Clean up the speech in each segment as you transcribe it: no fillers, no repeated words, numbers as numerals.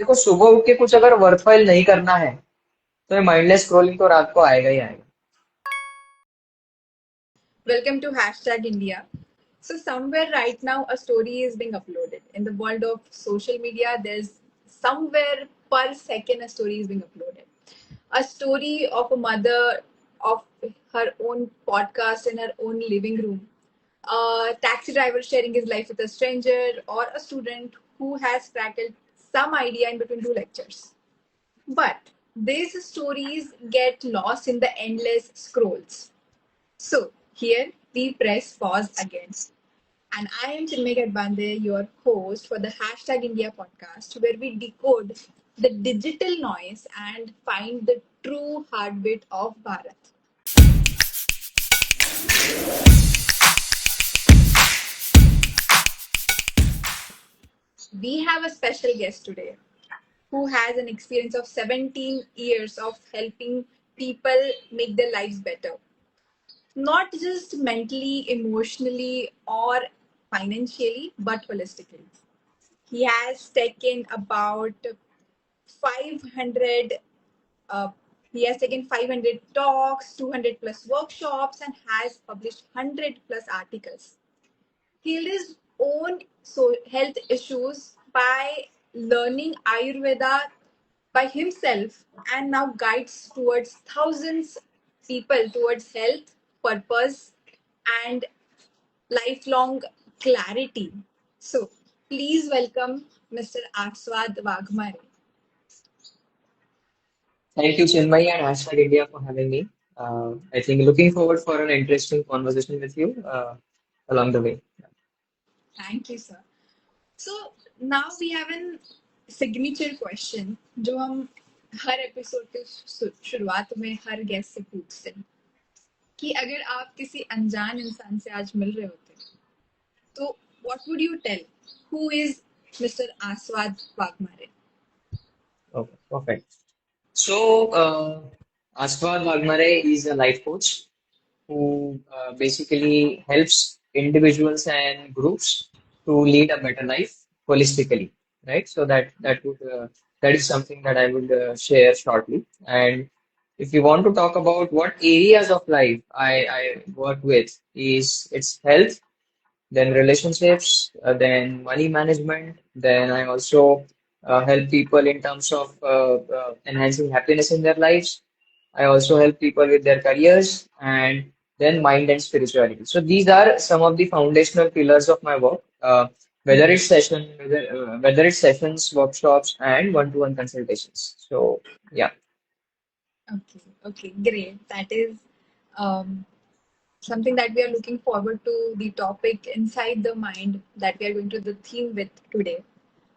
देखो सुबह उठ के कुछ अगर वर्थवाइल नहीं करना है तो ये माइंडलेस स्क्रॉलिंग तो रात को आएगा ही आएगा। Welcome to Hashtag India. So, somewhere right now, a story is being uploaded. In the world of social media, there's somewhere per second a story is being uploaded. A story of a mother of her own podcast in her own living room, a taxi driver sharing his life with a stranger, or a student who has crackled some idea in between two lectures. But these stories get lost in the endless scrolls. So here we press pause again. And I am Chinmay Gadbande, your host for the Hashtag India podcast, where we decode the digital noise and find the true heartbeat of Bharat. We have a special guest today who has an experience of 17 years of helping people make their lives better. Not just mentally, emotionally, or financially, but holistically. He has taken about 500 uh, he has taken 500 talks, 200 plus workshops, and has published 100 plus articles. Healed his own health issues by learning Ayurveda by himself, and now guides towards thousands people towards health, purpose, and lifelong clarity. So, please welcome Mr. Aswad Wagmare. Thank you, Chinmay and Hashtag India for having me. I think looking forward for an interesting conversation with you along the way. Thank you, sir. So, now we have an signature question जो हम हर episode के शुरुआत में हर guest से पूछते हैं कि अगर आप किसी अनजान इंसान से आज मिल रहे होते तो what would you tell? Who is Mr. Aswad Wagmare? Okay, perfect. So, Aswad Wagmare is a life coach who basically helps individuals and groups to lead a better life holistically, right? So that is something that I would share shortly. And if you want to talk about what areas of life I work with, is it's health, then relationships, then money management. Then I also help people in terms of enhancing happiness in their lives. I also help people with their careers, and then mind and spirituality. So these are some of the foundational pillars of my work. Whether it's sessions, workshops, and one-to-one consultations. So yeah. Okay, okay, great. That is um, something that we are looking forward to the topic inside the mind that we are going to the theme with today.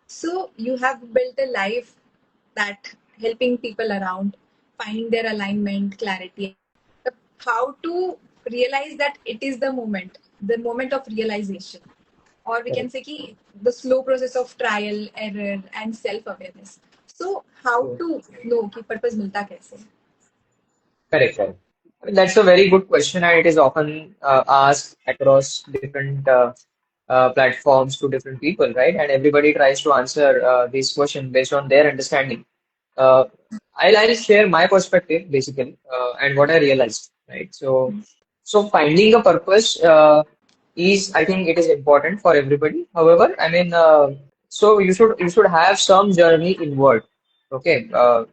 So you have built a life that helping people around finding their alignment, clarity, how to realize that it is the moment of realization, or we can Correct. say ki, the slow process of trial, error, and self-awareness. So how So, to know कि purpose मिलता कैसे? correct, correct. I mean, that's a very good question, and it is often asked across different platforms to different people, right? And everybody tries to answer this question based on their understanding. Uh, I'll share my perspective basically, and what I realized, right? So finding a purpose is, I think, it is important for everybody. However, I mean, so you should have some journey inward, okay,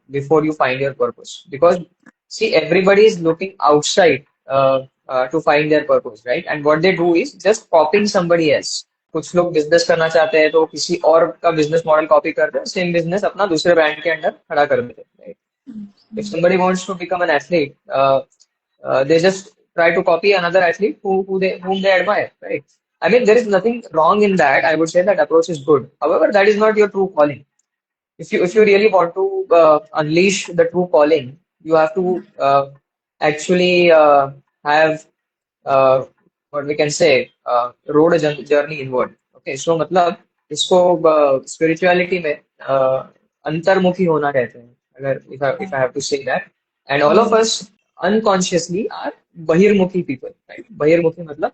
before you find your purpose. Because see, everybody is looking outside to find their purpose, right? And what they do is just copying somebody else. कुछ लोग business करना चाहते हैं तो किसी और का business model copy करते हैं, सेम बिजनेस अपना दूसरे ब्रांड के अंडर खड़ा कर देते हैं, right? If somebody wants to become an athlete, they just try to copy another athlete whom they admire, right? I mean, there is nothing wrong in that. I would say that approach is good. However, that is not your true calling. If you really want to unleash the true calling, you have to actually have what we can say road a journey inward. Okay, so मतलब इसको spirituality में अंतर्मुखी होना कहते हैं. अगर if I have to say that, and all of us unconsciously are bahirmukhi people, right? Bahirmukhi मतलब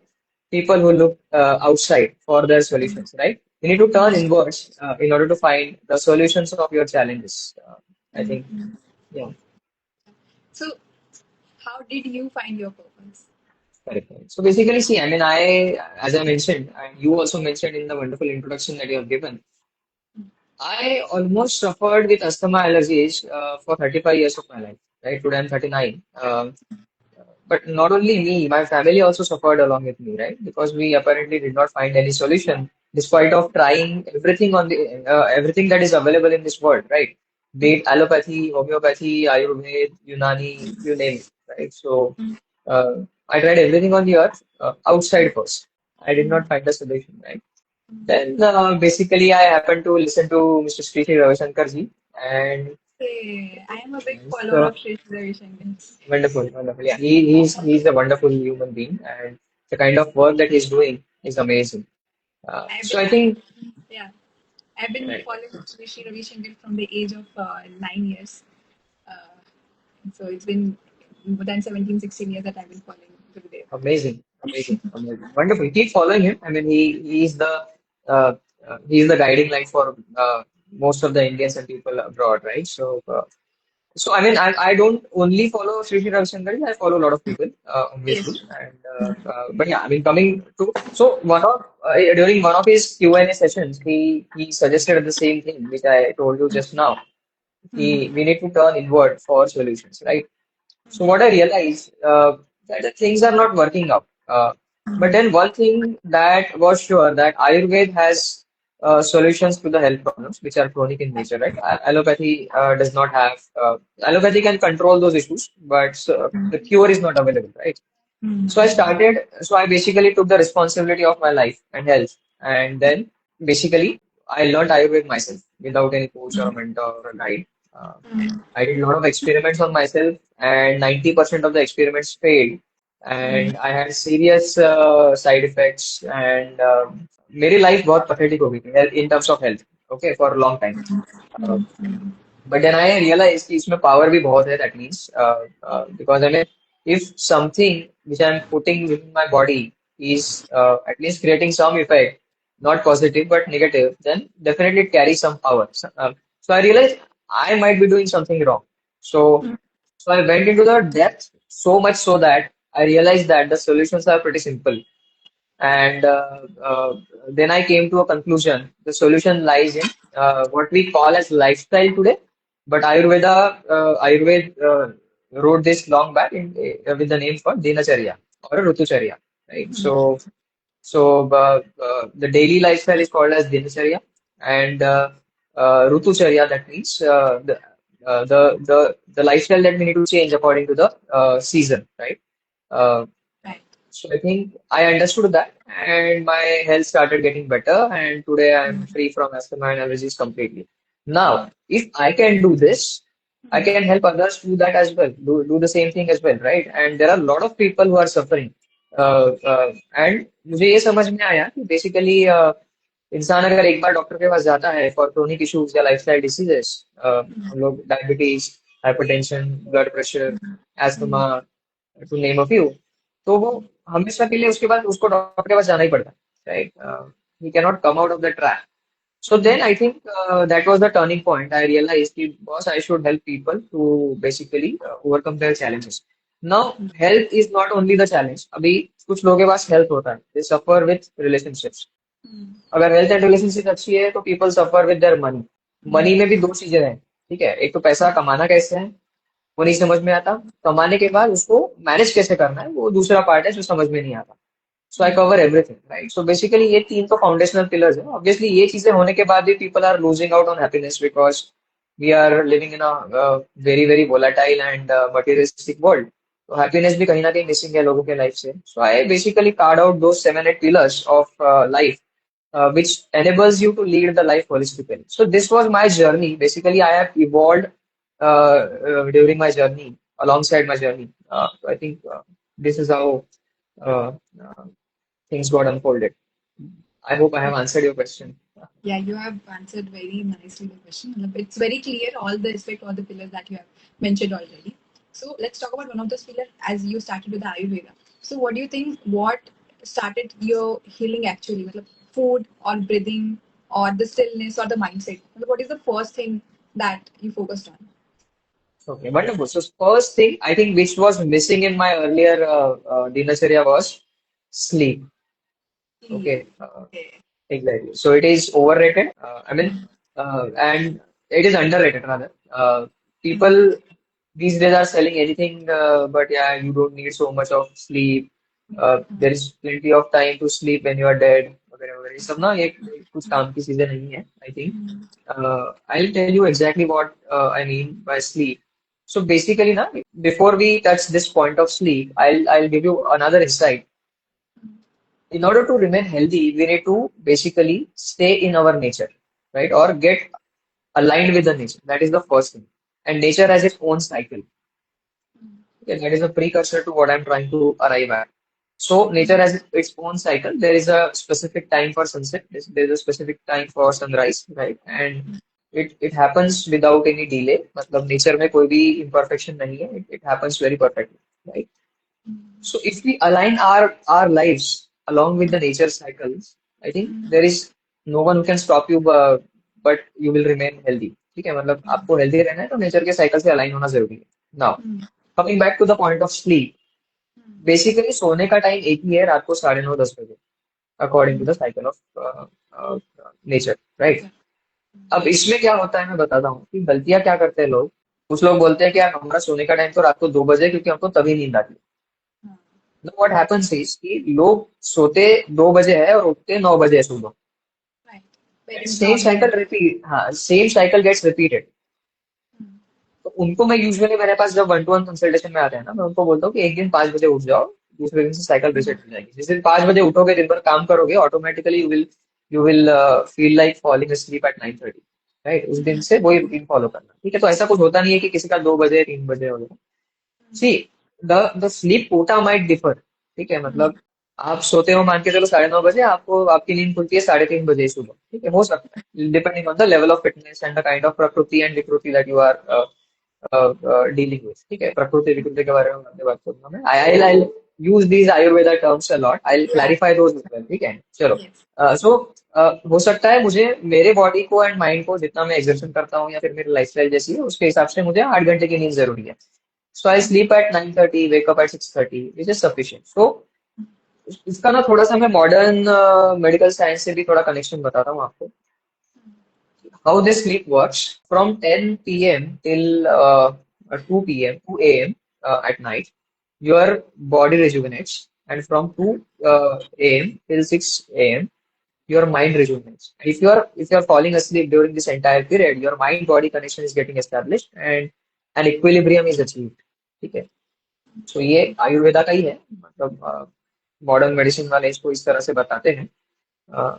people who look outside for their solutions, right? You need to turn inwards in order to find the solutions of your challenges. I think, yeah, So, how did you find your purpose? correct. Correct. So basically, see, I mean, as I mentioned, and you also mentioned in the wonderful introduction that you have given, I almost suffered with asthma allergies for 35 years of my life, right? Today I'm 39. But not only me, my family also suffered along with me, right? Because we apparently did not find any solution, despite of trying everything on the everything that is available in this world, right? Be it allopathy, homeopathy, Ayurveda, Unani, you name it, right? So I tried everything on the earth outside first. I did not find a solution, right? Then basically I happened to listen to Mr. Sri Sri Ravi Shankar ji, and Hey, I am a big follower so of Sri Ravi Shankar. wonderful, wonderful. Yeah, he's a wonderful human being, and the kind of work that he's doing is amazing. I've So been, I think, yeah, I've been right, following Sri Ravi Shankar from the age of 9 years. Uh, so it's been more than 17, 16 years that I've been following Gurudev. amazing, amazing, amazing, wonderful. Keep following him. I mean, uh, he's the guiding light for most of the Indians and people abroad, right? So I mean, I don't only follow Sri Sri Ravi Shankar, I follow a lot of people, obviously. Yes. And but yeah, I mean, coming to so during one of his Q&A sessions, he suggested the same thing which I told you just now. We need to turn inward for solutions, right? So what I realized that the things are not working out. But then one thing that was sure that Ayurveda has solutions to the health problems which are chronic in nature, right? Allopathy does not have. Allopathy can control those issues, but the cure is not available, right? So I basically took the responsibility of my life and health. And then basically, I learned Ayurveda myself without any coach or a mentor or a guide. Uh, I did a lot of experiments on myself, and 90% of the experiments failed. And I had serious side effects, and मेरी life बहुत pathetic हो गई थी health in terms of health, okay, for a long time. Uh, but then I realized कि इसमें power भी बहुत है, that means because I mean if something which I'm putting within my body is at least creating some effect, not positive but negative, then definitely it carries some power. So I realized I might be doing something wrong. So so I went into the depth so much so that I realized that the solutions are pretty simple. And then I came to a conclusion. The solution lies in what we call as lifestyle today. But Ayurveda wrote this long back with the name called Dinacharya or Rutucharya, right? So the daily lifestyle is called as Dinacharya, and Rutucharya, that means the lifestyle that we need to change according to the season, right? Uh, Right. so I think I understood that, and my health started getting better, and today I'm free from asthma and allergies completely. Now, if I can do this, I can help others do that as well, do the same thing as well, right? And there are a lot of people who are suffering. And मुझे ये समझ में आया कि basically इंसान अगर एक बार doctor के पास जाता है फॉर क्रोनिक इश्यूज या लाइफस्टाइल डिसीजेस, हम लोग diabetes, hypertension, blood pressure, asthma, to name a few, तो वो हमेशा के लिए उसके बाद उसको डॉक्टर के पास जाना ही पड़ता है, right? He can not come out of the track. So then I think that was the turning point. I realized that boss, I should help people to basically overcome their challenges. Now health is not only the challenge. अभी कुछ लोगों के पास health होता है, they suffer with relationships. अगर health and relationship अच्छी है तो people suffer with their money. Money में भी दो चीजें हैं, ठीक है? एक तो पैसा कमाना कैसे है वो नहीं समझ में आता, कमाने के बाद उसको मैनेज कैसे करना है वो दूसरा पार्ट है जो समझ में नहीं आता. So I cover everything, right? So basically ये तीन तो फाउंडेशनल पिलर्स है. ऑब्वियसली ये चीजें होने के बाद भी people are losing out on happiness because we are living in a very very volatile and materialistic world. तो हैप्पीनेस भी कहीं ना कहीं मिसिंग है लोगों के लाइफ से. सो आई बेसिकली कार्ड आउट दो 7 8 pillars of life which enables you to lead the life holistically. So this was my journey. Basically, I have evolved during my journey, alongside my journey. So I think this is how uh, uh, things got unfolded. I hope I have answered your question. Yeah, you have answered very nicely the question. It's very clear all the aspect, all the pillars that you have mentioned already. So let's talk about one of those pillars as you started with the Ayurveda. So what do you think? What started your healing actually? मतलब food or breathing? or the stillness or the mindset? What is the first thing that you focused on? Okay, wonderful. So first thing I think which was missing in my earlier dinacharya was sleep. Sleep. Okay, Okay. exactly. So it is overrated. And it is underrated rather. People these days are selling anything, but yeah, you don't need so much of sleep. There is plenty of time to sleep when you are dead. वगैरह वगैरह ये सब ना ये कुछ काम की चीजें नहीं है. I think. I'll tell you exactly what I mean by sleep. So basically, na, before we touch this point of sleep, I'll give you another insight. In order to remain healthy, we need to basically stay in our nature, right? Or get aligned with the nature. That is the first thing. And nature has its own cycle. Okay, that is a precursor to what I'm trying to arrive at. So nature has its own cycle. There is a specific time for sunset. There is a specific time for sunrise, right? And it happens without any delay. मतलब nature में कोई भी imperfection नहीं है. It happens very perfectly, right? So if we align our lives along with the nature cycles, I think there is no one who can stop you, but you will remain healthy. ठीक है मतलब आपको healthy रहना है तो nature के cycle से align होना जरूरी है. Now coming back to the point of sleep, basically सोने का टाइम एक ही है रात को 9:30-10 बजे according to the cycle of nature, right? अब इसमें क्या होता है मैं बताता हूँ कि गलतियां क्या करते हैं लोग. कुछ लोग बोलते हैं कि यार हमारा सोने का टाइम तो रात को 2 बजे है, क्योंकि हमको तभी नींद आती है. Now what happens is कि लोग सोते 2 बजे है और उठते 9 बजे है सुबह. Right. Very same cycle normal. Repeat, हाँ सेम साइकिल गेट्स रिपीटेड. तो उनको मैं यूजुअली मेरे पास जब 1-to-1 कंसल्टेशन में आते हैं ना, मैं उनको बोलता हूँ कि एक दिन 5 बजे उठ जाओ, दूसरे दिन से साइकिल रिसेट हो जाएगी. जिस दिन 5 बजे उठोगे, दिन भर काम करोगे, automatically you will feel like falling asleep at 9:30, right? उस दिन से वही रूटीन फॉलो करना. ठीक है, तो ऐसा कुछ होता नहीं है कि किसी का 2 बजे 3 बजे वगैरह. See the sleep quota might differ. ठीक है मतलब आप सोते हो मान के चलो 9:30 बजे, आपको आपकी नींद खुलती है 3:30 बजे सुबह. ठीक है, हो सकता है depending on the level of fitness and the kind of prakriti and vikriti that you are dealing with. ठीक है, प्रकृति विकृति के बारे में बाद में बात करूंगा मैं. I use these Ayurveda terms a lot. I Yeah. Clarify those as well. ठीक है, चलो. Yes. सो हो सकता है मुझे मेरे बॉडी को एंड माइंड को जितना मैं एक्सर्शन करता हूँ या फिर मेरी लाइफस्टाइल जैसी है उसके हिसाब से मुझे 8 घंटे की नींद जरूरी है. So I sleep at 9:30, wake up at 6:30, which is sufficient. So इसका ना थोड़ा सा मैं मॉडर्न मेडिकल साइंस से भी थोड़ा कनेक्शन बताता हूँ आपको. How this sleep works from 10 p.m. till 2 p.m. 2 a.m. At night, your body rejuvenates, and from 2 a.m. till 6 a.m. your mind rejuvenates. And if you are falling asleep during this entire period, your mind body connection is getting established and an equilibrium is achieved. ठीक है, सो ये आयुर्वेदा का ही है. मतलब modern medicine वाले इसको इस तरह से बताते हैं.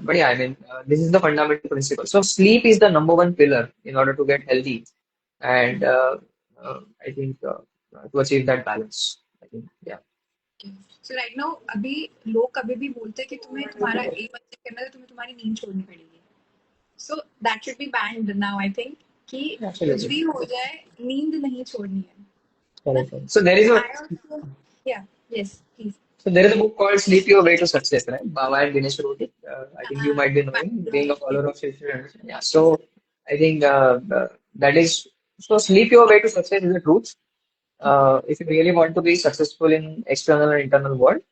But yeah, I mean, this is the fundamental principle. So sleep is the number one pillar in order to get healthy, and I think to achieve that balance. I think, yeah. So right now अभी लोग कभी भी बोलते हैं कि तुम्हें तुम्हारा M achieve करना है तो तुम्हें तुम्हारी नींद छोड़नी पड़ेगी. So that should be band now I think कि कुछ Absolutely. भी हो जाए नींद नहीं छोड़नी है ना. Correct. So there is a I also yeah yes please. so there is a book called Sleep Your Way to Success, right? Baba and Dinesh wrote it. I think you might be knowing, being a follower of Shri Anderson. Yeah. So I think that is so. Sleep your way to success is the truth. If you really want to be successful in external and internal world,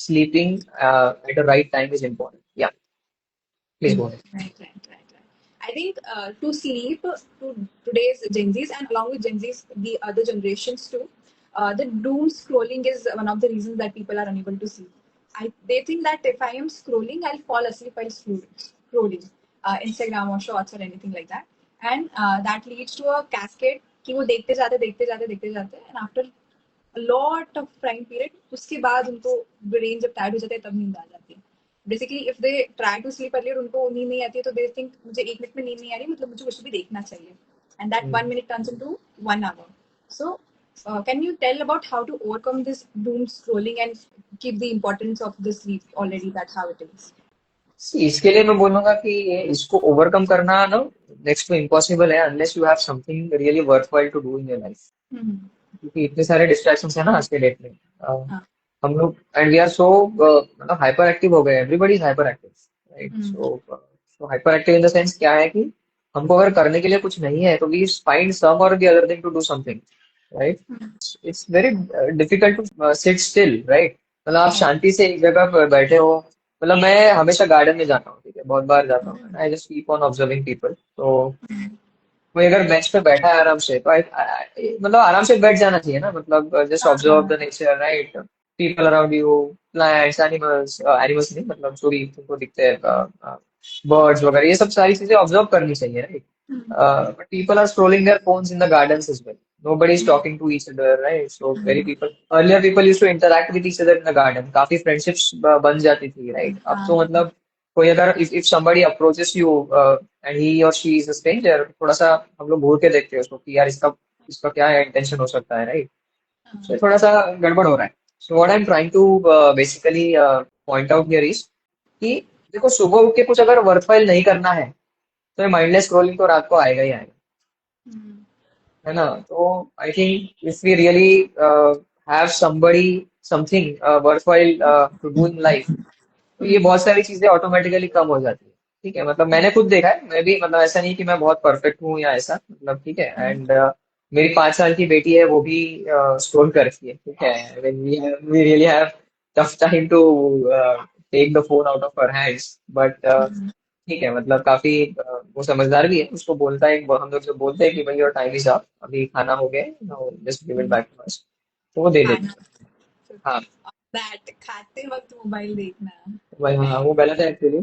sleeping at the right time is important. Yeah, please go ahead. Right. I think to sleep to today's Gen Zs and along with Gen Zs, the other generations too, the doom scrolling is one of the reasons that people are unable to sleep. They think that if I am scrolling, I'll fall asleep while scrolling Instagram or shorts or anything like that. And that leads to a cascade कि वो देखते जाते and after a lot of time period उसके बाद उनको brain जब tired हो जाता है तब नींद आ जाती है. Basically if they try to sleep earlier उनको नींद नहीं आती है तो दे थिंक मुझे 1 मिनट में नींद नहीं आ रही मतलब मुझे कुछ भी देखना चाहिए and that 1 minute turns into 1 hour. So can you tell about how to overcome this doom scrolling and keep the importance of the sleep already that how it is? See, इसके लिए मैं बोलूंगा कि इसको ओवरकम करना ना next to impossible है unless you have something really worthwhile to do in your life. क्योंकि इतने सारे डिस्ट्रैक्शंस है ना आज के डेट में. हम लोग एंड वी आर सो मतलब हाइपर एक्टिव हो गए. Everybody is hyper active, right? So तो hyper active in the sense क्या है कि हमको अगर करने के लिए कुछ नहीं है तो we find some or the other thing to do something, right? It's very difficult to sit still, right? मतलब आप Yeah. शांति से एक जगह पर बैठे हो। मतलब मैं हमेशा गार्डन में जाता हूँ, ठीक है, बहुत बार जाता हूँ, I just keep on observing people. तो कोई अगर बेंच पे बैठा है आराम से तो मतलब आराम से बैठ जाना चाहिए ना, मतलब just observe the nature, right? People around you, plants, animals, animals नहीं मतलब जो भी तुमको दिखते हैं, बर्ड्स वगैरह, ये सब सारी चीजें ऑब्जर्व करनी चाहिए, right? But people are scrolling their phones in the gardens as well. Nobody is talking to each other, right? So very people earlier people used to interact with each other in the garden. काफी friendships बन जाती थी, right? अब तो मतलब कोई अगर if somebody approaches you and he or she is a stranger, थोड़ा सा हम लोग घूर के देखते हैं उसको कि यार इसका इसका क्या इंटेंशन हो सकता है, right? So थोड़ा सा गड़बड़ हो रहा है. So what I'm trying to basically point out here is कि देखो सुबह उठ के कुछ अगर वर्थवाइल नहीं करना है तो ये माइंडलेस स्क्रॉलिंग तो रात को आएगा ही आएगा, है ना? तो I think if we really have somebody something worthwhile to do in life, तो ये बहुत सारी चीजें ऑटोमेटिकली कम हो जाती है। ठीक है, मतलब मैंने खुद देखा है, मैं भी मतलब ऐसा नहीं कि मैं बहुत परफेक्ट हूँ या ऐसा, मतलब ठीक है। एंड मेरी 5 साल की बेटी है, वो भी स्क्रॉल करती है, ठीक है। We really have tough time to take the phone out of our hands, but ठीक है, मतलब काफी वो समझदार भी है। उसको बोलता है, हम लोग जब बोलते हैं कि भाई योर टाइम इज अप, अभी खाना हो गया, just give it back to us, तो वो दे देती खाना है। हाँ, दैट खाते वक्त मोबाइल देखना। भाई हाँ, वो गलत है एक्चुअली,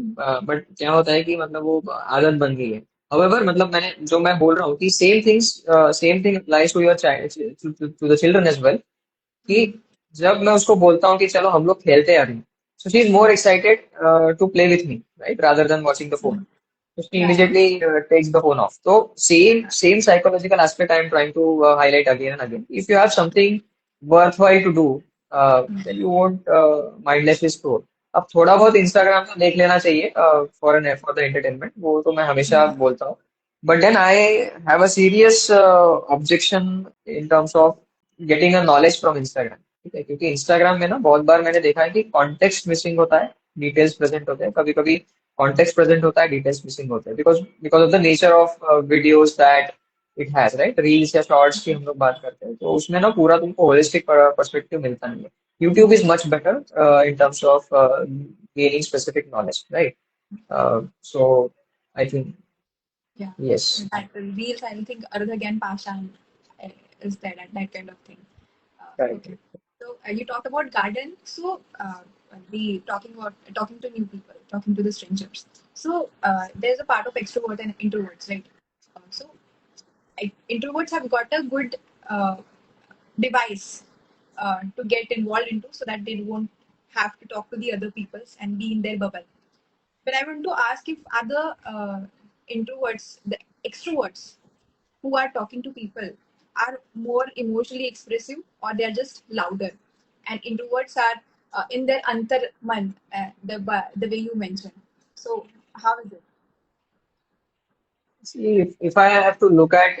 बट क्या होता है कि मतलब वो आदत बन गई है। However, मतलब मैं बोल रहा हूँ कि same thing applies to your child, to the children as well, कि जब मैं उसको बोलता हूँ कि चलो हम लोग खेलते हैं अभी, so she is more excited to play with me, right, rather than watching the phone. So she या immediately takes the phone off. So same psychological aspect I am trying to highlight again and again. If you have something worthwhile to do, then you won't mindlessly scroll. अब थोड़ा बहुत Instagram तो देख लेना चाहिए for the entertainment, वो तो मैं हमेशा बोलता हूँ। But then I have a serious objection in terms of getting a knowledge from Instagram, ठीक है? क्योंकि इंस्टाग्राम में ना बहुत बार मैंने देखा है कि कॉन्टेक्स्ट मिसिंग होता है, डिटेल्स प्रेजेंट होते हैं, कभी कभी कॉन्टेक्स्ट प्रेजेंट होता है, डिटेल्स मिसिंग होते हैं, because because of the nature of videos that it has, right? Reels या शॉर्ट्स की हम लोग बात करते हैं तो उसमें ना पूरा तुमको होलिस्टिक पर्सपेक्टिव मिलता नहीं है। YouTube is much better in terms of gaining specific knowledge, right? So I think Yeah, yes. that reels, I think Arudha again Pashan is there at that kind of thing. Correct. Okay, so you talked about garden. So the talking to new people, talking to the strangers. So there's a part of extrovert and introverts, right? So introverts have got a good uh, device to get involved into, so that they won't have to talk to the other peoples and be in their bubble. But I want to ask if other introverts, the extroverts who are talking to people, are more emotionally expressive or they are just louder, and introverts are in their antarman, the way you mentioned. So how is it? See, if I have to look at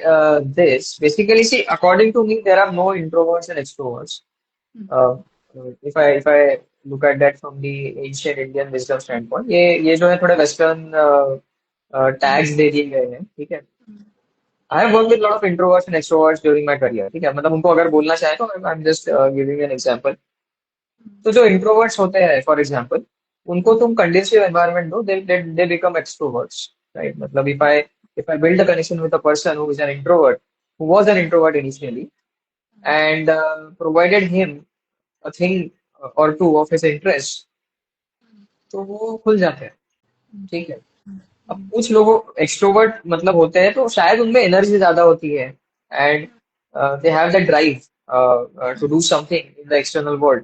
this, basically, see, according to me, there are no introverts and extroverts. Hmm. Uh, if I look at that from the ancient Indian wisdom standpoint, ये जो है थोड़े western tags दे दिए गए हैं, ठीक है। I have work with lot of introverts and extroverts during my career, ठीक है। मतलब उनको अगर बोलना चाहे तो I am just giving an example. तो जो इंट्रोवर्ट्स होते हैं फॉर एग्जांपल, उनको तुम कंडीसिव एनवायरनमेंट दो, दे बिकम एक्सट्रोवर्ट्स, राइट? मतलब if I build a connection with a person who is an introvert, who was an introvert initially, and provided him a thing or two of his interest, तो वो खुल जाते हैं, ठीक है। अब कुछ लोगों एक्सट्रोवर्ट मतलब होते हैं तो शायद उनमें एनर्जी ज्यादा होती है, and they have that drive to do something in the external world,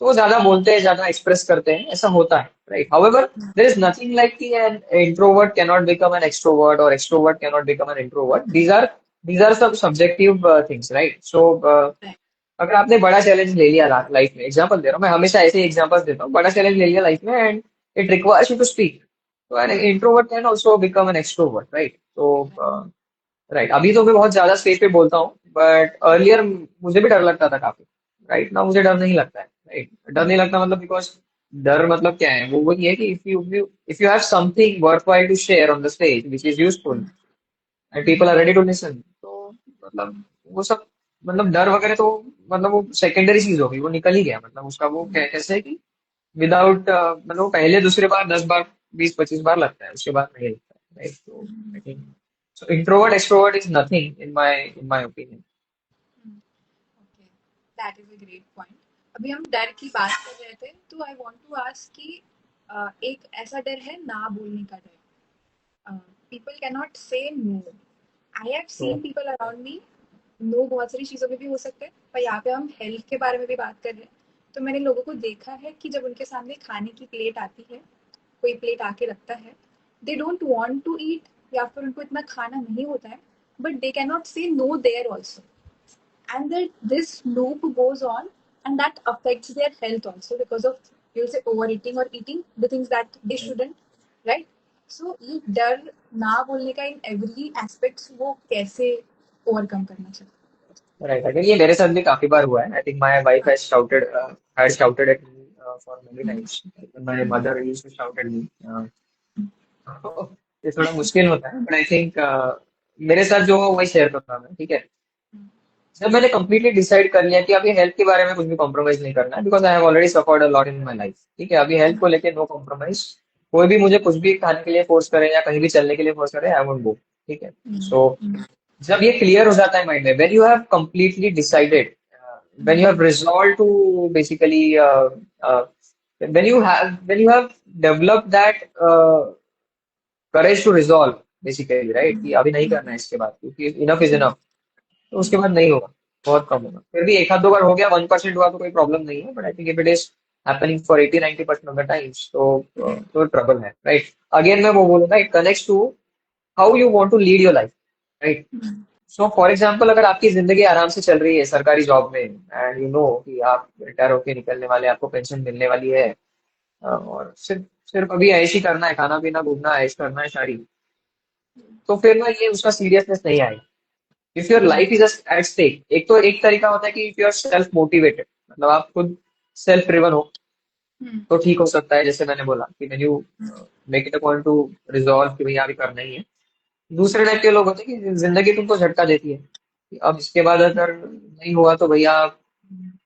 तो वो ज्यादा बोलते हैं, ज्यादा एक्सप्रेस करते हैं, ऐसा होता है, right? However there is nothing like कि an introvert can not become an extrovert और extrovert can not become an introvert. These are सब subjective things, right? So Right. अगर आपने बड़ा चैलेंज ले लिया लाइफ में, एग्जांपल दे रहा हूँ मैं, हमेशा ऐसे ही एग्जांपल्स देता हूँ, बड़ा चैलेंज ले लिया लाइफ में and it requires you to speak, तो an introvert can also become an extrovert, right? तो राइट, अभी तो मैं बहुत ज्यादा स्टेज पे बोलता हूँ, बट अर्लियर मुझे भी डर लगता था काफी, राइट? ना मुझे डर नहीं लगता है, राइट? डर नहीं लगता मतलब बिकॉज डर मतलब क्या है? वो वही है कि if you have something worthwhile to share on the stage which is useful and people are ready to listen, तो मतलब वो सब, मतलब डर वगैरह तो मतलब वो सेकेंडरी चीज हो गई, वो निकल ही गया। मतलब उसका वो कैसे है कि विदाउट मतलब वो पहले दूसरे बार 10 बार 20-25 बार लगता है, उसके बाद नहीं लगता है, राइट? तो I think so introvert extrovert is nothing in my opinion. Okay, that is a great point. अभी हम डर की बात कर रहे थे, तो आई वांट टू आस्क कि एक ऐसा डर है ना बोलने का डर। People can not say no. I have तो seen people around me, no बहुत सारी चीज़ों में भी हो सकते हैं, पर यहाँ पे हम हेल्थ के बारे में भी बात कर रहे हैं। तो मैंने लोगों को देखा है कि जब उनके सामने खाने की प्लेट आती है, कोई प्लेट आके रखता है, they don't want to eat, या फिर उनको इतना खाना नहीं होता है, but they can not say no there also, and that this loop goes on, and that affects their health also because of, you'll say, overeating or eating the things that they shouldn't, right? So ये डर ना बोलने का in every aspects वो कैसे overcome करना चाहिए? Right, again ये मेरे साथ भी काफी बार हुआ है। I think my wife has shouted at me for many times, my mother used to shout at me. ये थोड़ा मुश्किल होता है, बट आई थिंक मेरे साथ जो हो वही शेयर करता हूँ मैं, ठीक है? जब मैंने कंप्लीटली डिसाइड कर लिया कि अभी हेल्थ के बारे में कुछ भी कॉम्प्रोमाइज नहीं करना है, because I have already suffered a lot in my life, ठीक है? अभी हेल्थ को लेके नो कॉम्प्रोमाइज। कोई भी मुझे कुछ भी खाने के लिए फोर्स करे या कहीं भी चलने के लिए फोर्स करे, आई वोंट गो, ठीक है? सो जब ये क्लियर हो जाता है माइंड में, when you have completely decided, when you have resolve to basically, when you have developed that courage to resolve, basically, right? कि अभी नहीं करना है इसके बाद, क्योंकि इनफ इज इनफ, तो उसके बाद नहीं होगा, बहुत कम होगा। फिर भी एक आध दो बार हो गया, 1% हुआ तो कोई प्रॉब्लम नहीं है, but I think if it is happening for 80-90% of the times, तो ट्रबल है, राइट? अगेन मैं वो बोलूंगा, it connects to how you want to lead your life, right? So for example, अगर आपकी जिंदगी आराम से चल रही है सरकारी जॉब में, एंड यू नो कि आप रिटायर होके निकलने वाले, आपको पेंशन मिलने वाली है, और सिर्फ सिर्फ अभी ऐश ही करना है, खाना पीना घूमना, ऐश करना है सारी, तो फिर ना ये उसका सीरियसनेस नहीं आएगा। If your life is at stake, एक तो एक तरीका होता है कि if you are self motivated, मतलब आप खुद सेल्फ ड्रिवन हो, तो ठीक हो सकता है, जैसे मैंने बोला कि when you make it a point two resolve कि भैया अभी करना ही है। दूसरे टाइप के लोग होते हैं कि जिंदगी तुमको झटका देती है कि अब इसके बाद अगर नहीं हुआ तो भैया,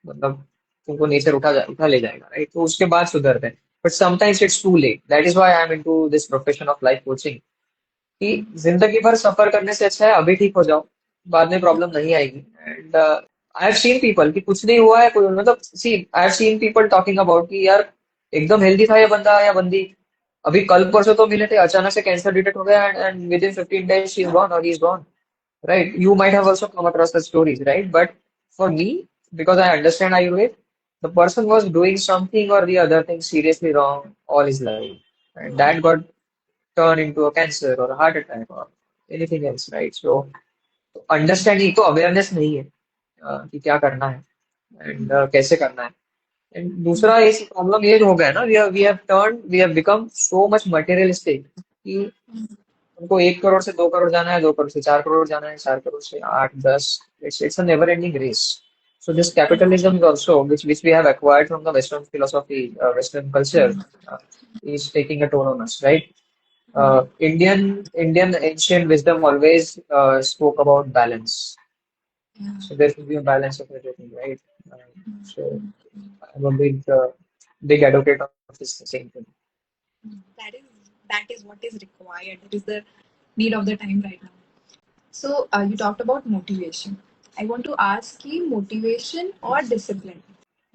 मतलब तुमको नेचर उठा ले जाएगा, राइट? तो उसके बाद सुधरते हैं, but sometimes it's too late. That is why I am into this profession of life coaching, कि जिंदगी भर सफर करने से अच्छा है अभी ठीक हो जाओ, बाद में प्रॉब्लम नहीं आएगी। And I have seen people कि कुछ नहीं हुआ है, कोई मतलब, see I have seen people talking about कि यार एकदम हेल्दी था ये बंदा या बंदी, अभी कल परसों तो मिले थे, अचानक से कैंसर डिटेक्ट हो गया, and within 15 days she is gone और he is gone, right? You might have also come across the stories, right? But for me, because I understand Ayurveda, the person was doing something or the other thing seriously wrong all his life, and that got turned into a cancer or a heart attack or anything else, right? So understanding तो awareness नहीं है, कि क्या करना है and कैसे करना है। एंड दूसरा इस प्रॉब्लम ये हो गया ना, we have become so much materialistic कि उनको 1 करोड़ से 2 करोड़ जाना है, 2 करोड़ से 4 करोड़ जाना है, 4 करोड़ से 8-10, it's a never ending race. So this capitalism is also, which we have acquired from the Western philosophy, Western culture, uh, is taking a toll on us, right? Indian ancient wisdom always spoke about balance. So there should be a balance of everything, right? So I'm a big advocate of this same thing. That is that is what is required. That is the need of the time right now. So you talked about motivation. I want to ask कि motivation और discipline,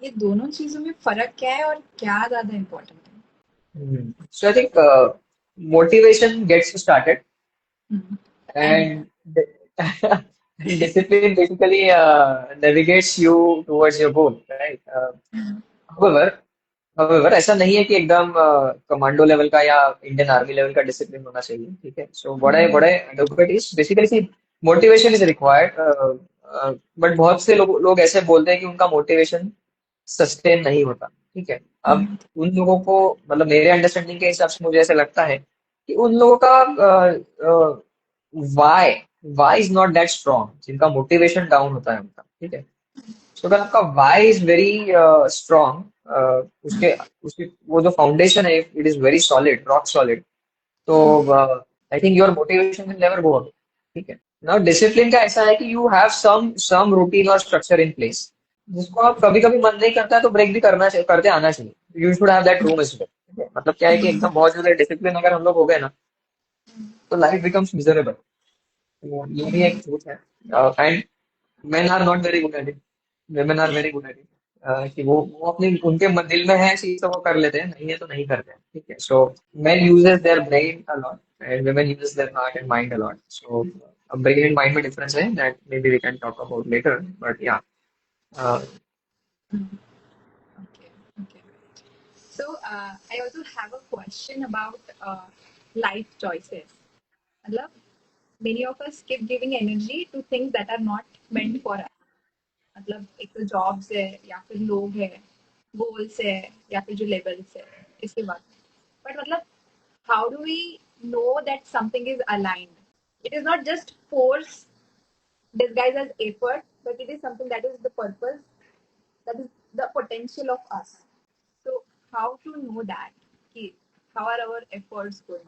ये दोनों चीजों में फर्क क्या है और क्या ज्यादा इम्पोर्टेंट है? So I think motivation gets you started, And and discipline basically navigates you towards your goal, right? However, ऐसा नहीं है कि एकदम कमांडो लेवल का या इंडियन आर्मी लेवल का डिसिप्लिन होना चाहिए, ठीक है? सो बड़े advocate is basically see, motivation is required, but बहुत से लोग ऐसे बोलते हैं कि उनका मोटिवेशन सस्टेन नहीं होता, ठीक है? अब उन लोगों को, मतलब मेरे अंडरस्टैंडिंग के हिसाब से मुझे ऐसा लगता है कि उन लोगों का why why is not that strong, जिनका मोटिवेशन डाउन होता है उनका, ठीक है? सो अगर आपका वाई इज वेरी स्ट्रॉन्ग, उसके उसकी वो जो फाउंडेशन है, it is very solid, rock solid, तो I think your motivation will never go away. ठीक है। नाउ डिसिप्लिन का ऐसा है कि यू हैव सम रूटीन और स्ट्रक्चर इन प्लेस, जिसको आप कभी कभी मन नहीं करता है तो ब्रेक भी करना चाहिए, करते आना चाहिए। You should have that room as well. ठीक है, मतलब क्या है कि एकदम बहुत ज्यादा डिसिप्लिन अगर हम लोग हो गए ना, तो लाइफ बिकम्स मिजरेबल। ये भी एक ट्रूथ है। And men are not very good at it, women are very good at it. कि वो अपने उनके दिल में है चीज तो वो कर लेते हैं, नहीं है तो नहीं करते हैं। ठीक है। सो men uses their brain a lot and women uses their heart and mind a lot. So brain and mind में difference है, that maybe we can talk about later, but yeah. uh, Okay, okay. So I also have a question about life choices. मतलब many of us keep giving energy to things that are not meant for us. मतलब एक तो jobs है या फिर लोग है, goals है या फिर जो लेवल्स है, इसके बाद बट मतलब how do we know that something is aligned? It is not just force disguised as effort, but it is something that is the purpose, that is the potential of us. So how to know that? Ki, how are our efforts going?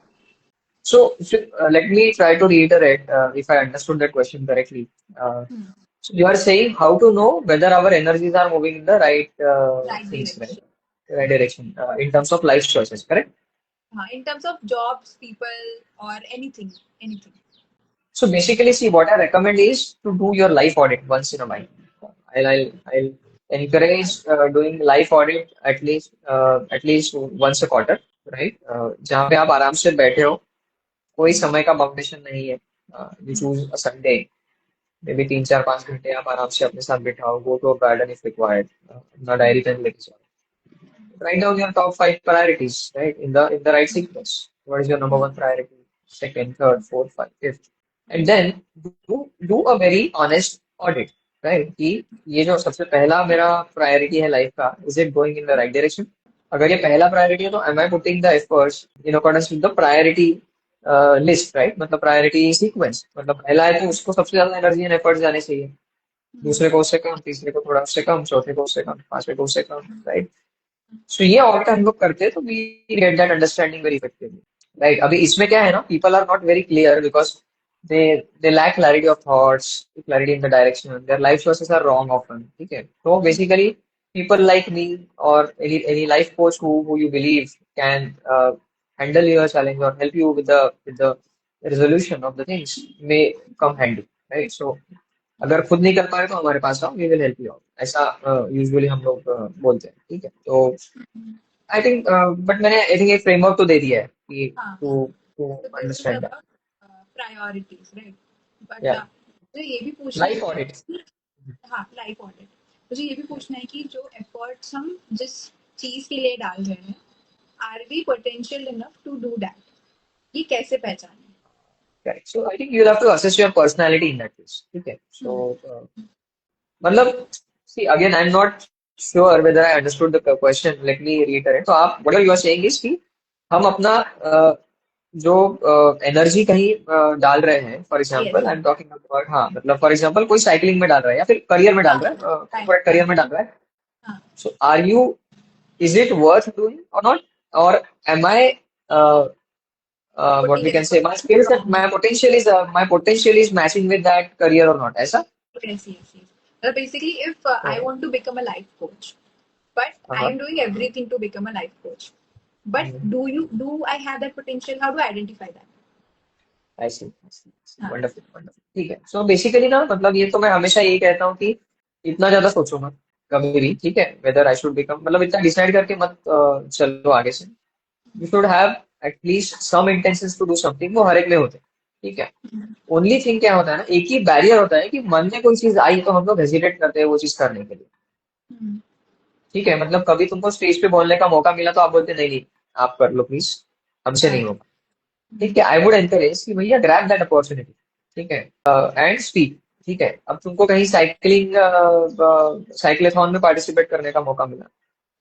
so let me try to reiterate, if I understood that question correctly. uh, so you are saying how to know whether our energies are moving in the right Right things, right? direction. Right direction, in terms of life choices, correct? In terms of jobs, people, or anything, anything. So basically, see, what I recommend is to do your life audit once in a while. I'll encourage doing life audit at least once a quarter, right? जहाँ पे आप आराम से बैठे हो, कोई समय का बाउंडेशन नहीं है। You choose a Sunday, may be 3 4 5 घंटे आप आराम से अपने साथ बिठाओ, go to a garden if required, अपना डायरी पेन लेके जाओ, write down your top 5 priorities, right? In the right sequence. What is your number one priority? Second, third, fourth, five, fifth. And then do a very honest audit, right? कि ये जो सबसे पहला मेरा priority है life का, is it going in the right direction? अगर ये पहला प्रायोरिटी है तो am I putting the efforts in accordance with the priority list, right? मतलब प्रायोरिटी सीक्वेंस, मतलब पहला है तो उसको सबसे ज्यादा एनर्जी एंड एफर्ट्स जाने चाहिए, दूसरे को उससे कम, तीसरे को थोड़ा उससे कम, चौथे को उससे कम, पांचवे को उससे कम, राइट? सो ये ऑडिट हम लोग करते हैं तो we get that understanding very effectively, right? अभी इसमें क्या है ना, people are not very clear because they they lack clarity of thoughts, clarity in the direction, their life choices are wrong often. ठीक है, तो basically people like me or any life coach who you believe can handle your challenge or help you with the resolution of the things may come handy, right? So अगर खुद नहीं कर पा रहे तो हमारे पास आओ, we will help you out, ऐसा यूजुअली हम लोग बोलते हैं। ठीक है, तो आई थिंक बट मैंने आई थिंक एक फ्रेमवर्क तो दे दिया है कि हाँ, to to so this is understand that. about priorities, right? But या मुझे ये भी पूछना लाइफ है ऑडिट। कि हाँ, लाइफ ऑडिट, मुझे ये भी पूछना है कि जो एफर्ट्स हम जिस चीज के लिए डाल रहे हैं, are we potential enough to do that? ये कैसे पहचानें? Correct, so I think you have to assess your personality in that case. ठीक है, सो मतलब see again I am not sure whether I understood the question, let me reiterate. तो आप what you are saying is कि हम अपना जो energy कहीं डाल रहे हैं, for yes, example I am talking about, हाँ मतलब फॉर एग्जांपल कोई साइकिलिंग में डाल रहा है या फिर करियर में डाल हाँ, रहा है, राइट, कॉर्पोरेट करियर राइट, में डाल रहा है, हाँ, so are you, is it worth doing or not, or am I uh, what putting we can say, my effort skills and wrong? my potential is matching with that career or not, ऐसा? Yes, yes, yes. So basically, if I तो want to become a life coach, but I am हाँ, doing everything to become a life coach, but do I have that potential? How do I identify that? आई सी, हाँ, wonderful wonderful. ठीक है, so basically ना, मतलब ये तो मैं हमेशा यही कहता हूँ कि इतना ज्यादा सोचो मत कभी भी। ठीक है, वेदर आई शुड बिकम, मतलब इतना डिसाइड करके मत चलो आगे से। You should have at least some intentions to do something, वो हर एक में होते हैं। ठीक है, ओनली थिंग क्या होता है ना, एक ही बैरियर होता है कि मन में कोई चीज आई तो हम लोग हेजिटेट करते हैं वो चीज करने के लिए। ठीक है, मतलब कभी तुमको स्टेज पे बोलने का मौका मिला तो आप बोलते नहीं नहीं, आप कर लो प्लीज, हमसे नहीं right. होगा। ठीक है, आई वुड एनकरेज कि भैया ग्रैब दैट अपॉर्चुनिटी। ठीक है, एंड स्पीक। ठीक है, अब तुमको कहीं साइक्लेथॉन में पार्टिसिपेट करने का मौका मिला,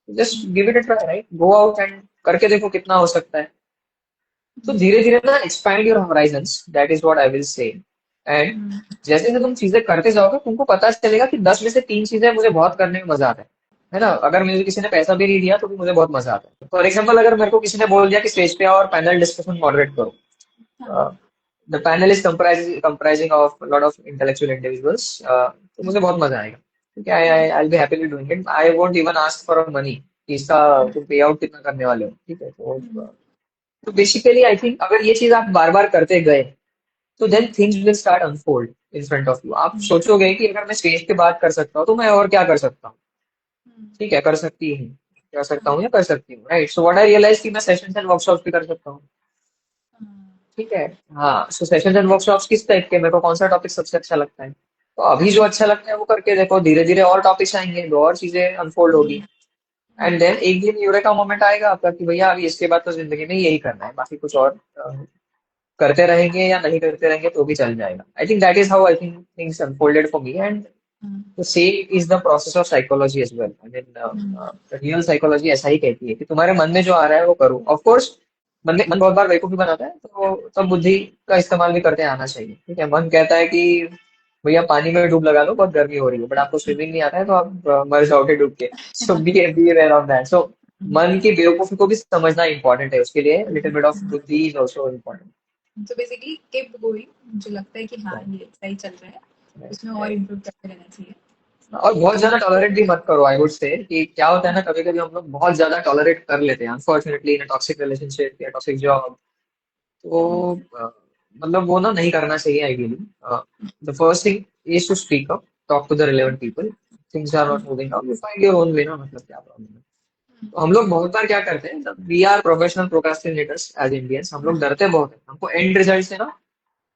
just give it a try, right? Go out and करके देखो कितना हो सकता है। तो धीरे धीरे ना expand your Horizons, that is what I will say. And जैसे जैसे तुम चीजें करते जाओगे तुमको पता चलेगा कि 10 में से 3 चीजें मुझे बहुत करने में मजा आता है, है ना? अगर मुझे किसी ने पैसा भी नहीं दिया तो भी मुझे बहुत मजा आता है। फॉर एग्जाम्पल, अगर मेरे को किसी ने बोल दिया कि स्टेज पे आओ और पैनल डिस्कशन मॉडरेट करो, हाँ। The panel is comprising of lot of intellectual individuals, तो मुझे बहुत मजा आएगा, ठीक है। I I be happily doing it, I won't even ask for money कि इसका तुम पे आउट कितना करने वाले हो, ठीक है। तो बेसिकली आई थिंक अगर ये चीज आप बार बार करते गए तो then things will start unfold in front of you. आप सोचोगे कि अगर मैं स्टेज पे बात कर सकता हूँ तो मैं और क्या कर सकता हूँ, ठीक है, कर सकती हूँ, कर सकता हूँ या कर सकती हूँ, right. So what I realise कि मैं सेशंस एंड वर्कशॉप्स भी कर सकता हूँ, ठीक है। हाँ, सो सेशंस एंड वर्कशॉप्स किस टाइप के, मेरे को कौन सा टॉपिक सबसे अच्छा लगता है, तो अभी जो अच्छा लगता है वो करके देखो, धीरे धीरे और टॉपिक्स आएंगे, दो और चीजें अनफोल्ड होगी, एंड देन एक दिन यूरेका मोमेंट आएगा आपका कि भैया अभी इसके बाद तो जिंदगी में यही करना है, बाकी कुछ और करते रहेंगे या नहीं करते रहेंगे तो भी चल जाएगा। I think that is how I think things unfolded for me, and the same is the process of psychology as well. I mean, the real psychology ऐसा ही कहती है कि तुम्हारे मन में जो आ रहा है वो करो। ऑफ कोर्स मन बहुत बार बेवकूफी बनाता है, तो तब बुद्धि का इस्तेमाल भी करते आना चाहिए, ठीक है। मन कहता है कि भैया पानी में डूब लगा लो, बहुत गर्मी हो रही है, बट आपको स्विमिंग नहीं आता है तो आप मर जाओगे डूब के। सो बी अवेयर ऑफ दैट। सो मन की बेवकूफी को भी समझना इंपॉर्टेंट है, उसके लिए लिटिल बिट ऑफ बुद्धि is also important. So basically keep going, मुझे लगता है कि हाँ ये सही चल रहा है, इसमें और इम्प्रूव करते रहना चाहिए। और बहुत ज्यादा टॉलरेट भी मत करो, आई वुड से कि क्या होता है ना, कभी कभी हम लोग बहुत ज्यादा टॉलरेट कर लेते हैं अनफॉर्चुनेटली इन टॉक्सिक रिलेशनशिप या टॉक्सिक जॉब। तो अ, मतलब वो ना नहीं करना चाहिए ideally. The first thing is to speak up, talk to the relevant people, things are not moving out, you find your own way ना, मतलब क्या प्रॉब्लम है। तो हम लोग बहुत बार क्या करते हैं, we are professional procrastinators as Indians, हम लोग डरते बहुत है, हमको एंड रिजल्ट से ना,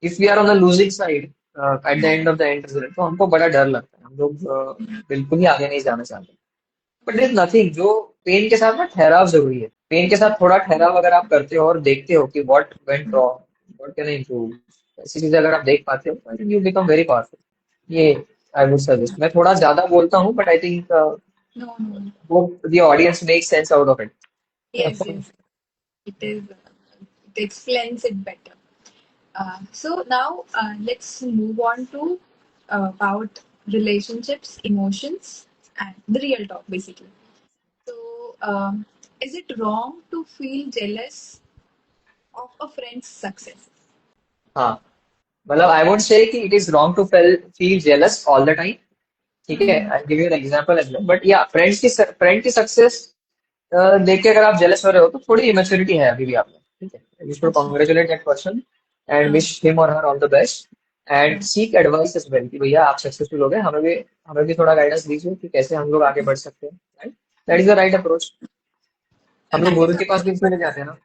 if we are on the losing side at the end of the end result, तो हमको बड़ा डर लगता है, हम लोग बिल्कुल ही आगे नहीं जाना चाहते। बट इज नथिंग, जो पेन के साथ ना ठहराव जरूरी है, पेन के साथ थोड़ा ठहराव अगर आप करते हो और देखते हो कि what went wrong, what can I improve, ऐसी चीजें अगर आप देख पाते हो तो I think you become very powerful. ये आई वुड सजेस्ट, मैं थोड़ा ज्यादा बोलता हूँ but I think No, no. वो the audience make sense out of Yes, it. yes. It is. It explains it better. So now let's move on to about relationships, emotions, and the real talk, basically. So, is it wrong to feel jealous of a friend's success? हाँ, मतलब आई would say कि it is wrong to feel jealous all the time, ठीक है। I give you an example as well, but या friend की success देख के अगर आप जेलस हो रहे हो तो थोड़ी इमेच्योरिटी है अभी भी आप में, ठीक है। यू शुड अच्छा। कॉन्ग्रेचुलेट दैट पर्सन एंड हाँ, विश हिम और हर ऑल द बेस्ट, एंड हाँ, सीक एडवाइस एज वेल कि भैया आप सक्सेसफुल हो गए, हमें भी थोड़ा गाइडेंस दीजिए कि कैसे हम लोग आगे बढ़ सकते हैं, right. That is the right approach. हम लोग दैट गुरु इज के पास भी इसलिए जाते हैं ना।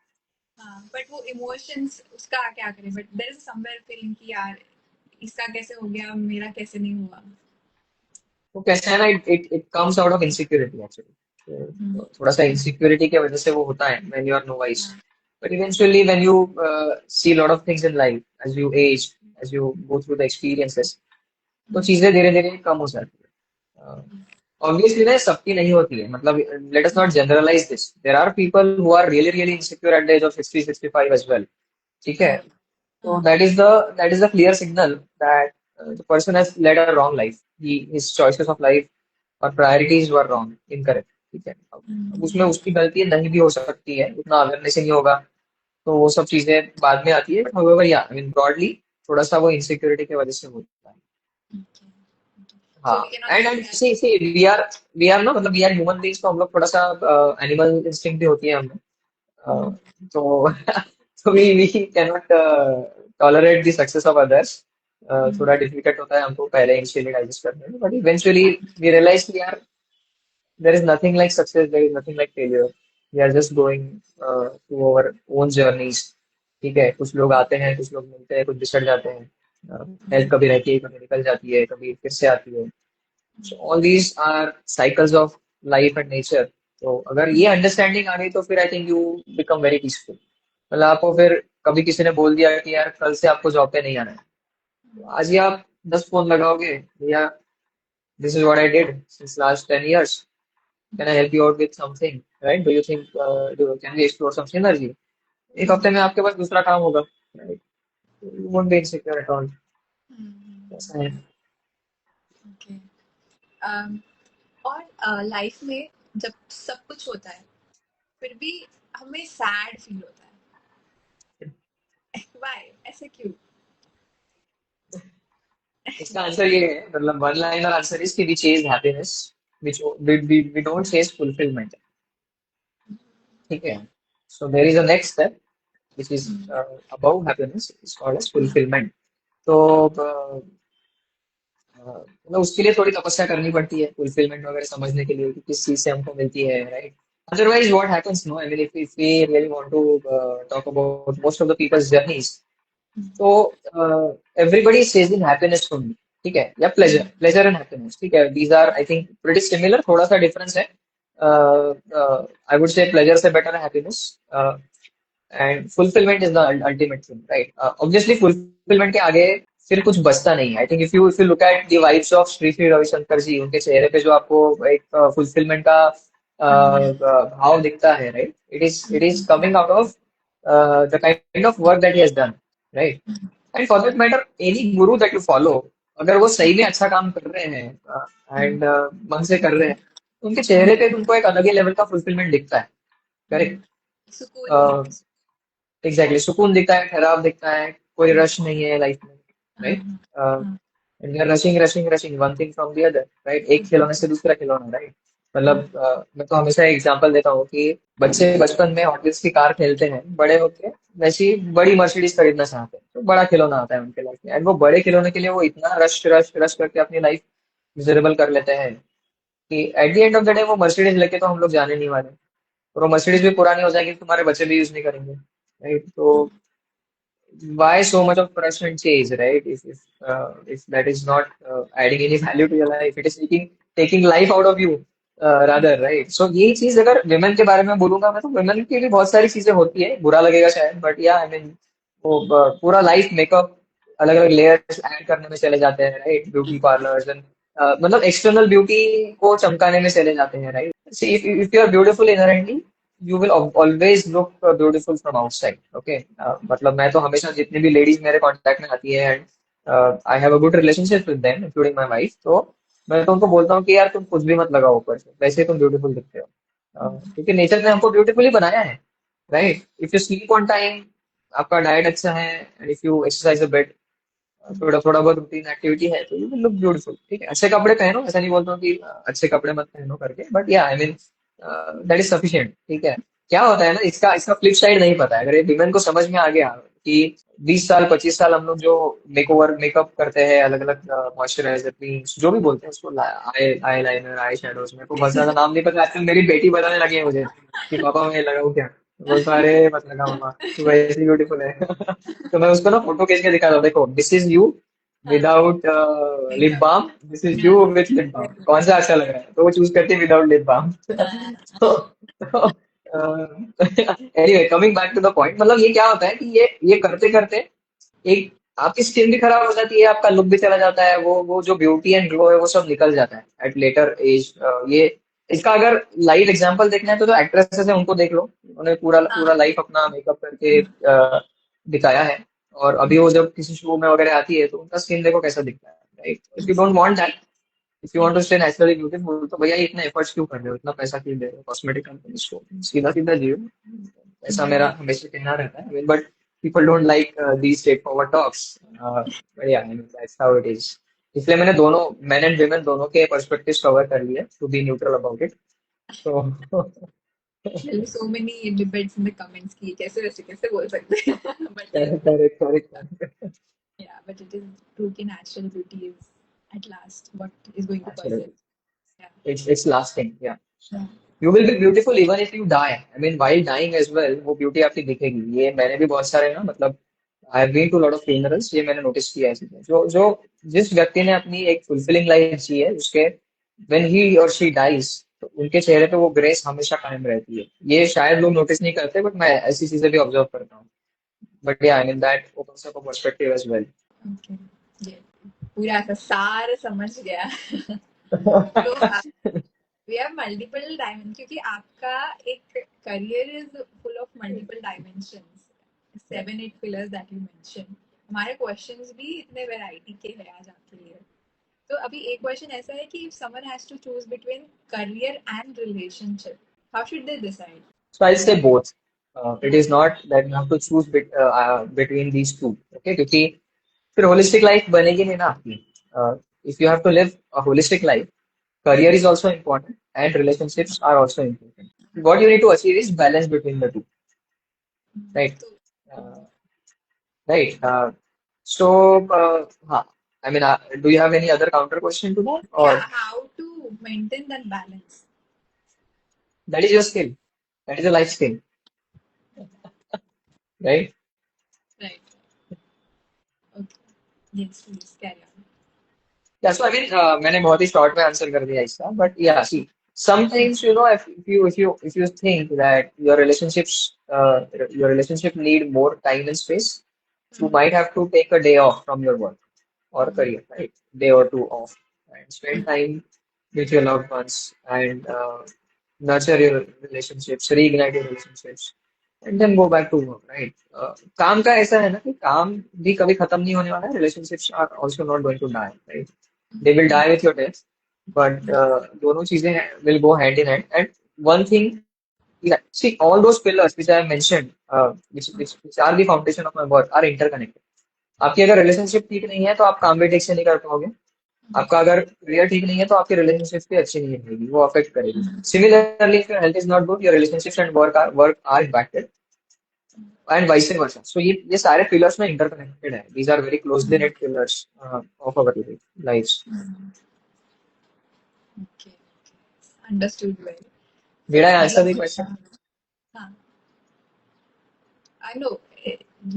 हाँ, बट वो इमोशंस उसका क्या करें, but there is somewhere feeling कि यार इसका कैसे हो गया, मेरा कैसे नहीं हुआ। वो कैसे है ना, it it it comes out of insecurity actually, hmm, तो थोड़ा सा इनसिक्योरिटी की वजह से वो होता है when you are no wise. हाँ, but eventually when you see lot of things in life, as you age, as you go through the experiences, तो चीजें धीरे धीरे कम हो जाती है। ऑब्वियसली ना सबकी नहीं होती है, मतलब let us not generalise this, there are people who are really really insecure at the age of 60-65 as well, ठीक है। हाँ, So हाँ, that is the clear signal that the person has led a wrong life. His choices of life और priorities were wrong, incorrect. ठीक है। अब उसमें उसकी गलती नहीं भी हो सकती है, उतना अवेयरनेस ही नहीं होगा, तो वो सब चीजें बाद में आती है। But however, yeah, I mean broadly थोड़ा सा वो इनसिक्योरिटी की वजह से होता है। okay. हाँ, So we cannot and say and that. See see we are ना, मतलब वी आर ह्यूमन बीइंग्स, तो हम लोग थोड़ा सा एनिमल इंस्टिंक्ट भी होती है हमें। Hmm. तो so we cannot tolerate the success of others. Hmm. थोड़ा डिफिकल्ट होता है हमको पहले इनिशियली डाइजेस्ट करने में, बट इवेंचुअली वी रियलाइज कि यार there is nothing like success, there is nothing like failure, we are just going through our own journeys, ठीक है। कुछ लोग आते हैं, कुछ लोग मिलते हैं, कुछ बिछड़ जाते हैं, हेल्थ कभी रहती है, कभी निकल जाती है, कभी फिर से आती है। So all these are cycles of life and nature. तो अगर ये अंडरस्टैंडिंग आ गई तो फिर I think you become very peaceful. मतलब आपको फिर कभी किसी ने बोल दिया कि यार कल से आपको जॉब पे नहीं आना है, तो आज ही आप 10 फोन लगाओगे, भैया this is what I did since last 10 years, can I help you out with something, right, do you think, can we explore some synergy. एक हफ्ते में आपके पास दूसरा काम होगा, right, you won't be insecure at all. Hmm. ऐसा है। Okay. Um, और लाइफ में जब सब कुछ होता है फिर भी हमें सैड फील होता है। वाई ऐसे क्यों? इसका आंसर ये है, मतलब वन लाइनर आंसर इज कि we chase happiness, which we don't chase fulfillment. ठीक है. So there is a next step which is above happiness, it's called as fulfillment. तो मतलब उसके लिए थोड़ी तपस्या करनी पड़ती है फुलफिलमेंट वगैरह समझने के लिए कि किस चीज से हमको मिलती है, right. Otherwise what happens, no, I mean if we really want to talk about most of the people's journeys, तो everybody is chasing happiness from me. ठीक है, या प्लेजर, प्लेजर एंड हैप्पीनेस. ठीक है, these are I think pretty similar, थोड़ा सा difference है. I would say pleasure से बेटर है happiness. And fulfilment is the ultimate thing, right. Obviously fulfilment के आगे फिर कुछ बचता नहीं है. I think if you look at the vibes of Shri Shri Ravishankar ji, उनके चेहरे पे जो आपको एक फुलफिलमेंट का भाव दिखता है, right, it is coming out of the kind of work that he has done, right. And for that matter any Guru that you follow, अगर वो सही में अच्छा काम कर रहे हैं एंड मन से कर रहे हैं, तो उनके चेहरे पे तुमको एक अलग ही लेवल का फुलफिलमेंट दिखता है. करेक्ट. सुकून दिखता एग्जैक्टली, सुकून दिखता है, ठहराव दिखता है, कोई रश नहीं है लाइफ में, है। Right. And we are rushing rushing rushing one thing from the other, right. एक खिलौने से दूसरा खिलौना, राइट. मतलब मैं तो हमेशा एग्जांपल देता हूँ कि बच्चे बचपन में हॉट व्हील्स की कार खेलते हैं, बड़े होके वैसी बड़ी मर्सिडीज खरीदना चाहते हैं, तो बड़ा खिलौना आता है उनके लाइफ में, एंड वो बड़े खिलौने के लिए वो इतना रश रश रश करके अपनी लाइफ मिजरेबल कर लेते हैं कि eight the end of the day वो मर्सिडीज लेके तो हम लोग जाने नहीं वाले, और वो मर्सिडीज भी पुरानी हो जाएगी, तुम्हारे बच्चे भी यूज नहीं करेंगे, राइट. तो why so much of rush and chase, right? If that is not adding any value to your life, it is taking life out of you, rather, right? So यही चीज अगर women के बारे में बोलूंगा मैं, तो women के लिए बहुत सारी चीजें होती है, बुरा लगेगा शायद, बट या आई मीन वो पूरा लाइफ मेकअप अलग अलग लेयर्स ऐड करने में चले जाते हैं, राइट. ब्यूटी पार्लर्स एंड मतलब एक्सटर्नल ब्यूटी को चमकाने में चले जाते हैं, right. See, if you are beautiful inherently, you will always look beautiful from outside. Okay. मतलब मैं तो हमेशा जितनी भी लेडीज मेरे कांटेक्ट में आती है, and I have a good relationship with them including my wife, तो मैं तो उनको बोलता हूँ कि यार तुम कुछ भी मत लगाओ ऊपर से, वैसे ही तुम ब्यूटीफुल दिखते हो. क्योंकि नेचर ने हमको ब्यूटीफुली बनाया है, right. If you sleep on time, आपका डाइट अच्छा है, and if you exercise a bit, थोड़ा थोड़ा बहुत रूटीन एक्टिविटी है, तो यू विल लुक ब्यूटीफुल. ठीक है, अच्छे कपड़े पहनो, ऐसा नहीं बोलता हूँ कि अच्छे कपड़े मत पहनो करके, बट या I mean that is sufficient. ठीक है. क्या होता है ना, इसका इसका फ्लिप साइड नहीं पता है. अगर ये विमेन को समझ में आ गया कि 20 साल 25 साल हम लोग जो मेकओवर मेकअप करते हैं, अलग अलग मॉइस्चराइजर क्रीम्स जो भी बोलते हैं उसको, आई आई लाइनर, आई शेडोज, मेरे को बहुत ज्यादा नाम नहीं पता. आजकल मेरी बेटी बताने लगी है मुझे कि पापा मैं लगाऊं क्या. बोलता अरे मत लगा मम्मा, तू वैसे ब्यूटीफुल है. तो मैं उसको ना फोटो खींच के दिखाता हूँ, देखो this is you without lip makeup. Balm, this is you with lip balm, कौन सा अच्छा लग रहा है, तो वो चूज करती है विदाउट लिप बाम. तो anyway, coming back to the point, मतलब ये क्या होता है कि ये करते करते एक आपकी स्किन भी खराब हो जाती है, आपका लुक भी चला जाता है, वो जो ब्यूटी एंड ग्लो है वो सब निकल जाता है एट लेटर एज. ये इसका अगर लाइव एग्जांपल देखना है तो जो एक्ट्रेसेस है उनको देख लो, उन्होंने पूरा पूरा लाइफ अपना मेकअप करके दिखाया है, और अभी वो जब किसी शो में वगैरह आती है तो उनका स्किन देखो कैसा दिखता है, right. If you don't want that, if you want to stay naturally beautiful, तो भैया ये इतना एफर्ट्स क्यों कर रहे हो, इतना पैसा क्यों दे रहे हो कॉस्मेटिक कंपनीज को, सीधा सीधा जियो. ऐसा मेरा हमेशा कहना रहता है. But people don't like these straight forward talks. But या दैट्स हाउ इट इज. इसलिए मैंने दोनों मेन एंड वुमेन दोनों के पर्सपेक्टिव्स कवर कर लिए to be neutral about it. तो There are so many debates in the comments कि कैसे वैसे कैसे बोल सकते हैं. But yes, correct correct. yeah, but it is true कि natural beauty is at last what is going to persist. Absolutely. Yeah. It's lasting, yeah. Yeah. You will be beautiful even if you die. I mean, while dying as well, वो beauty आपकी दिखेगी. ये मैंने भी बहुत सारे ना, मतलब I have been to lot of funerals, ये मैंने नोटिस किया है चीजें. जो जो जिस व्यक्ति ने अपनी एक फुलफिलिंग लाइफ जी है, उसके व्हेन ही और शी डाइज, तो उनके चेहरे पे वो ग्रेस हमेशा कायम रहती है. ये शायद लोग नोटिस नहीं करते, बट मैं ऐसी चीजें भी ऑब्जर्व करता हूँ. बट या I mean that opens up a perspective as well. Okay. Yeah. पूरा ऐसा सार समझ गया. तो we have multiple dimensions क्योंकि आपका एक career is full of multiple dimensions. 7 8 pillars that you mentioned. हमारे questions भी इतने variety के हैं आज आपके लिए. तो अभी एक क्वेश्चन ऐसा है कि if someone has to choose between career and relationship, how should they decide? So I'll say both. It is not that you have to choose between these two. Okay, क्योंकि फिर होलिस्टिक लाइफ बनेगी नहीं ना आपकी. If you have to live a holistic life, career is also important and relationships are also important. What you need to achieve is balance between the two, right? So, Uh, right. हाँ. I mean, do you have any other counter question to that, yeah, or how to maintain that balance? that is your skill? That is a life skill, right? Right. Okay. Yes, please carry on. Yeah, so I mean, मैंने बहुत ही short में answer कर दिया इसका, but yeah, see, sometimes you know if you think that your relationship need more time and space, you Mm, might have to take a day off from your work or mm, career, right? Day or two off and spend time with your loved ones and nurture your relationships, reignite your relationships, and then go back to work, right? काम का ऐसा है ना कि काम भी कभी खत्म नहीं होने वाला है. Relationships are also not going to die, right? mm, They will mm, die with your death, but दोनों चीजें will go hand in hand. And one thing is that, see, all those pillars which I have mentioned, which are the foundation of my work, are interconnected. आपकी अगर relationship ठीक नहीं है तो आप काम भी ठीक से नहीं कर पाओगे. आपका अगर करियर ठीक नहीं है तो आपकी रिलेशनशिप भी अच्छी नहीं रहेगी, वो अफेक्ट करेगी. Similarly if your health is not good, your relationships and work are impacted and vice versa. So ये सारे पिलर्स में इंटरकनेक्टेड है. These are very closely mm, knit pillars of our lives. mm. Okay. Understood well. Did I So, answer the मतलब, question? हाँ, I know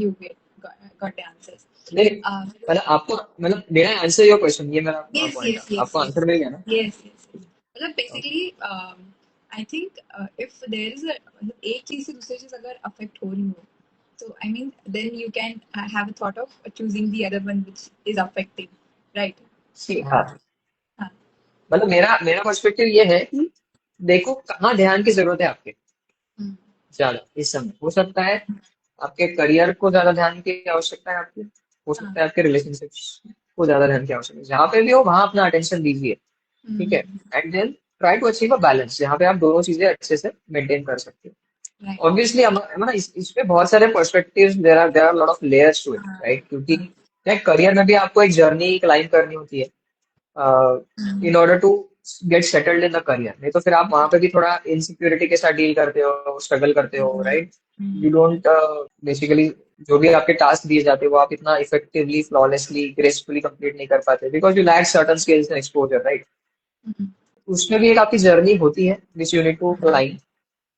you got the answers. नहीं, Uh, मतलब आपको, मतलब did I answer your question? ये मेरा yes, point है. yes, yes, आपको yes, आंसर मिल गया ना? yes, yes, yes. मतलब Okay. basically, I think if there is a मतलब एक चीज से दूसरी चीज अगर affect हो रही हो, so I mean then you can have a thought of choosing the other one which is affecting, right? See, हाँ, हाँ, मतलब मेरा मेरा पर्सपेक्टिव ये है कि देखो कहाँ ध्यान की जरूरत है आपके हम्म, ज्यादा इस समय. हो सकता है आपके करियर को ज्यादा ध्यान की आवश्यकता है आपकी. हो हाँ, सकता है आपके रिलेशनशिप्स को ज्यादा ध्यान की आवश्यकता है. जहाँ पे भी हो वहां अपना अटेंशन दीजिए. ठीक है. Hmm, and then try to achieve a balance जहाँ पे आप दोनों चीजें अच्छे से मेंटेन कर सकते हो. right. ऑब्वियसली मतलब इस पे बहुत सारे perspectives, there are lot of layers to it, हाँ, राइट? क्योंकि हाँ, करियर में भी आपको एक जर्नी क्लाइम करनी होती है hmm, in order to get settled in the career. नहीं तो फिर आप वहां पे भी थोड़ा इनसिक्योरिटी के साथ डील करते हो, स्ट्रगल करते हो, hmm, right? Hmm, you don't basically जो भी आपके टास्क दिए जाते हैं वो आप इतना इफेक्टिवली, फ्लॉलेसली, ग्रेसफुली कंप्लीट नहीं कर पाते because you lack certain skills and exposure, right? Hmm, उसमें भी एक आपकी जर्नी होती है which you need to climb.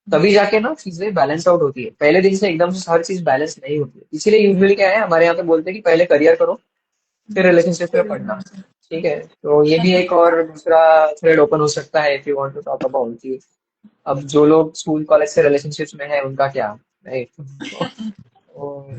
तभी जाके ना चीजें बैलेंस आउट होती है. पहले दिन से एकदम से हर चीज बैलेंस नहीं होती है. इसीलिए यूजुअली क्या है, हमारे यहाँ पे बोलते हैं कि पहले करियर करो फिर रिलेशनशिप पे पढ़ना. ठीक है, तो ये भी एक और दूसरा थ्रेड ओपन हो सकता है if you want to talk about कि अब जो लोग स्कूल कॉलेज से रिलेशनशिप्स में है उनका क्या, right?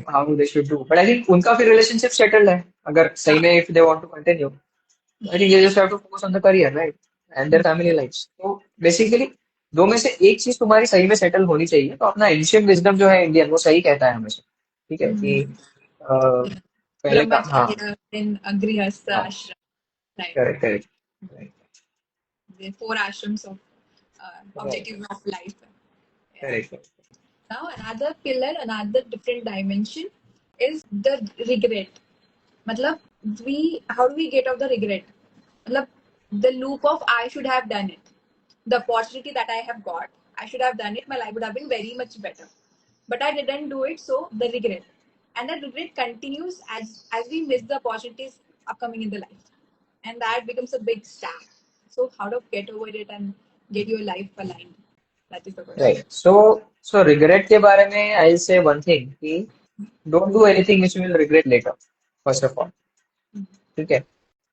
How they should do. But I think उनका फिर रिलेशनशिप सेटल्ड है अगर सही हाँ, में, if they want to continue. I think they just have to focus on the career, right? And their family lifes. तो बेसिकली दो में से एक चीज तुम्हारी सही में सेटल होनी चाहिए. तो अपना एंशियंट विजडम जो है इंडियन, वो सही कहता है हमेशा. ठीक है कि पहले का, हाँ. ब्रह्मचर्य then गृहस्थ हाँ, आश्रम, right? Correct correct. The four ashrams of right. objectives of life. Yeah. Correct. Now another pillar, another different dimension is the regret. मतलब we how do we get off the regret? मतलब the loop of I should have done it. The opportunity that I have got, I should have done it. My life would have been very much better, but I didn't do it. So the regret, and that regret continues as we miss the opportunities upcoming in the life, and that becomes a big stack. So how to get over it and get your life aligned? That is the question. Right. So regret के बारे में I say one thing कि don't do anything which you will regret later, first of all. ठीक है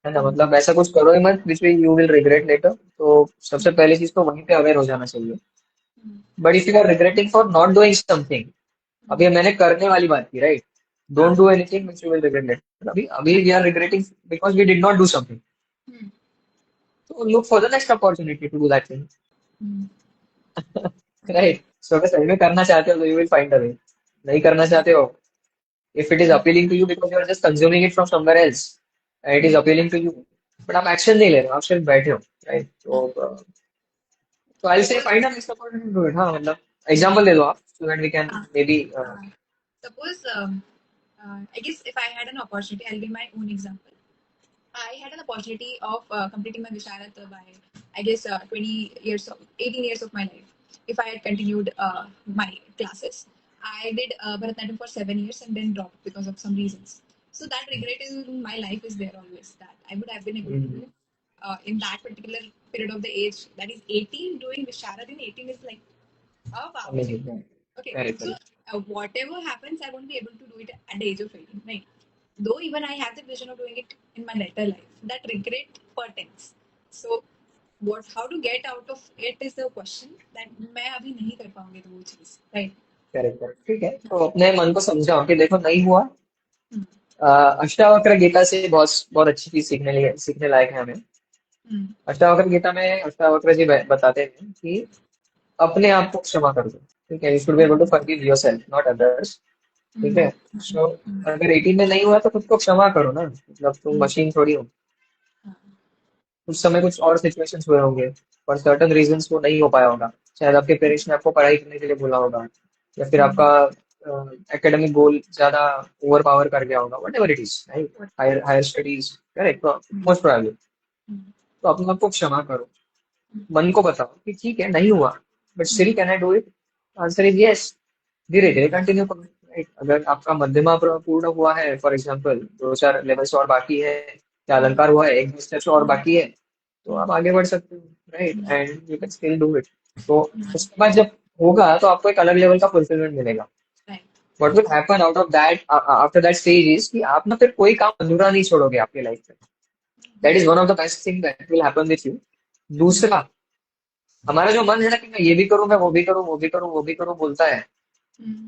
ना? मतलब ऐसा कुछ करो ही मत which you will regret later. तो सबसे पहली चीज तो वहीं पे अवेयर हो जाना चाहिए. But if you are regretting for not doing something, अभी मैंने करने वाली बात की, राइट? हाँ. Don't do anything which you will regret later. अभी अभी we are regretting because we did not do something. Hmm. तो look for the next opportunity to do that thing. Hmm. Right. So अगर सही में करना चाहते हो तो you will find a way. नहीं करना चाहते हो, if it is appealing to you because you are just consuming it from somewhere else and it is appealing to you, but आप एक्शन नहीं ले रहे हो, आप सिर्फ बैठे हो, राइट? तो I say Suppose, find a next opportunity to it. हाँ, मतलब एग्जांपल ले लो आप, so that we can uh, maybe. suppose I guess if I had an opportunity, I'll give my own example. I had an opportunity of completing my Visharat by, I guess, 20 years, 18 years of my life. If I had continued my classes, I did Bharatanatyam for 7 years and then dropped because of some reasons. So that regret in my life is there always that I would have been able to do in that particular period of the age. That is 18, doing Visharad in 18 is like, oh wow. Amazing. Okay, correct so correct. whatever happens, I won't be able to do it at the age of 18, right? Though even I have the vision of doing it in my later life, that regret pertains. So, how to get out of it is the question that मैं अभी नहीं कर पाऊंगी तो वो चीज, right? Correct correct, ठीक है, तो अपने मन को समझाओ कि देखो नहीं हुआ। Hmm. अष्टावक्र गीता से बहुत बहुत अच्छी चीज सीखने लायक है हमें। Hmm. अष्टावक्र गीता में अष्टावक्र जी बताते हैं कि अपने आप को क्षमा कर दो, ठीक है? You should be able to forgive yourself, not others, ठीक Hmm. है? सो अगर 18 में नहीं हुआ तो खुद को क्षमा करो ना, मतलब तुम Hmm. मशीन थोड़ी हो। उस समय कुछ और सिचुएशंस हुए होंगे, पर सर्टन रीजंस वो नहीं हो पाया होगा। शायद आपके पेरेंट्स ने आपको पढ़ाई करने के लिए बोला होगा, या फिर Hmm. आपका एकेडमिक गोल ज्यादा ओवर पावर कर गया होगा, whatever it is, right? Higher higher studies, correct, most probably. Hmm. तो अपने आप को क्षमा करो, मन को बताओ कि ठीक है नहीं हुआ, but still can I do it? Answer is yes. धीरे धीरे कंटिन्यू करो, राइट? अगर आपका मध्यमा पूर्ण हुआ है, फॉर एग्जाम्पल 2-4 लेवल्स और बाकी है, या अलंकार हुआ है, 1-2 स्टेप्स और बाकी है, तो आप आगे बढ़ सकते हो, right? And you can still do it. तो उसके बाद जब होगा तो आपको एक अलग लेवल का फुलफिलमेंट मिलेगा। Right. What will happen out of that, after that stage is कि आप ना फिर कोई काम अधूरा नहीं छोड़ोगे आपकी लाइफ में। That is one of the best thing that will happen with you. दूसरा, हमारा जो मन है ना कि मैं ये भी करूं, मैं वो भी करूं, वो भी करूं, वो भी करूं बोलता है,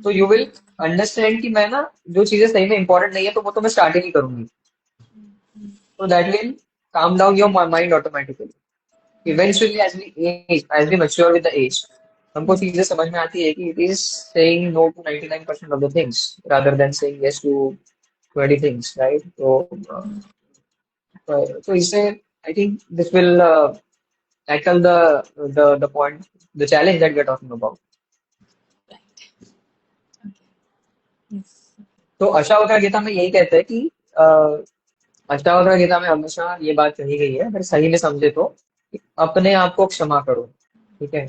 तो यू विल अंडरस्टैंड कि मैं ना जो चीजें सही में इंपॉर्टेंट नहीं है तो वो तो मैं स्टार्ट ही नहीं करूंगी। तो that will calm down your mind automatically. Eventually, as we mature with the age, हमको चीजें समझ में आती है कि it is saying no to 99% of the things rather than saying yes to 20 things, right? तो इससे I think this will tackle the point, the challenge that we're talking about. Right. Okay. Yes. तो अष्टावक्र गीता में यही कहते हैं कि अ, अष्टावक्र गीता में हमेशा ये बात कही गई है, अगर सही में समझे तो, कि अपने आप को क्षमा करो, ठीक है?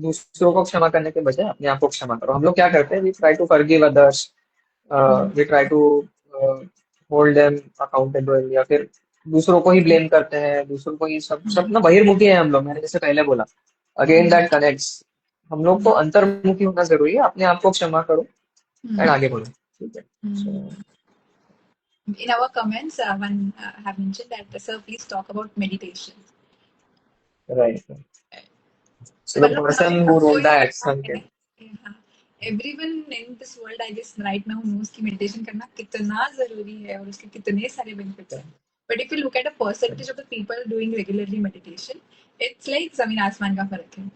दूसरों को क्षमा करने के बजाय अपने आप को क्षमा करो। हम लोग क्या करते हैं, we try to forgive others, we try to hold them accountable, या फिर दूसरों को ही ब्लेम करते हैं, दूसरों को ही सब सब ना बहिर्मुखी है हम लोग, मैंने जैसे पहले बोला। अगेन दैट कनेक्ट्स, हम लोग को अंतर्मुखी होना जरूरी है, अपने आप को क्षमा करो एंड आगे बढ़ो, ठीक है? So, In our comments, one have mentioned that, sir, please talk about meditation. right. So the मतलब person who सबको wrote ये that, पता है, हाँ, everyone in this world I guess right now knows कि meditation करना कितना जरूरी है और उसके कितने सारे benefits हैं. But if you look at a percentage of the people doing regularly meditation, it's like जमीन आसमान का फर्क है,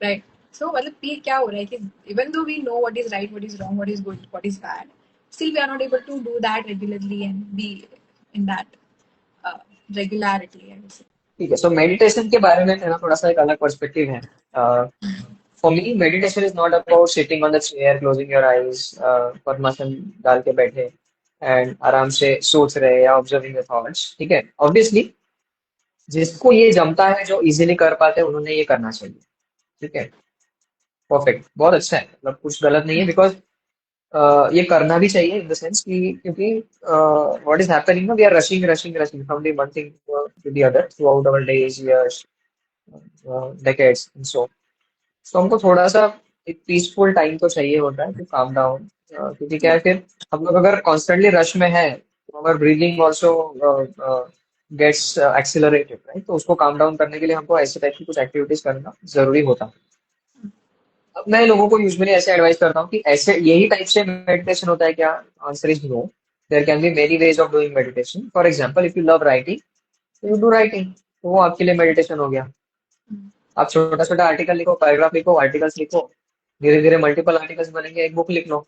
right? So मतलब ये क्या हो रहा है कि even though we know what is right, what is wrong, what is good, what is bad, still we are not able to do that regularly and be in that uh, regularity, I would say. ठीक है। So meditation के बारे में मेरा थोड़ा सा एक अलग पर्सपेक्टिव है। For me meditation is not about sitting on the chair, closing your eyes, पद्मासन डाल के बैठे एंड आराम से सोच रहे या ऑब्जर्विंग योर थॉट्स, ठीक है? ऑब्वियसली जिसको ये जमता है, जो इजीली कर पाते हैं, उन्होंने ये करना चाहिए, ठीक है? परफेक्ट, बहुत अच्छा है, मतलब कुछ गलत नहीं है, बिकॉज ये करना भी चाहिए इन द सेंस कि क्योंकि what is happening, we are rushing rushing rushing from the one thing to the other throughout our days, years, decades and so हमको थोड़ा सा एक पीसफुल टाइम तो चाहिए होता है टू काम डाउन, क्योंकि क्या है, फिर हम लोग अगर कॉन्स्टेंटली रश में है तो अगर breathing also gets accelerated, right? तो उसको काम डाउन करने के लिए हमको ऐसे टाइप की कुछ एक्टिविटीज करना जरूरी होता है। अब मैं लोगों को यूजुअली ऐसे एडवाइस करता हूँ कि ऐसे यही टाइप से मेडिटेशन होता है क्या? Answer is no. There can be many ways of doing meditation. For example, if you love writing, तो यू डू राइटिंग, तो वो आपके लिए मेडिटेशन हो गया। आप छोटा छोटा आर्टिकल लिखो, पैराग्राफ लिखो, आर्टिकल्स लिखो, धीरे धीरे मल्टीपल आर्टिकल्स बनेंगे, एक बुक लिख लो,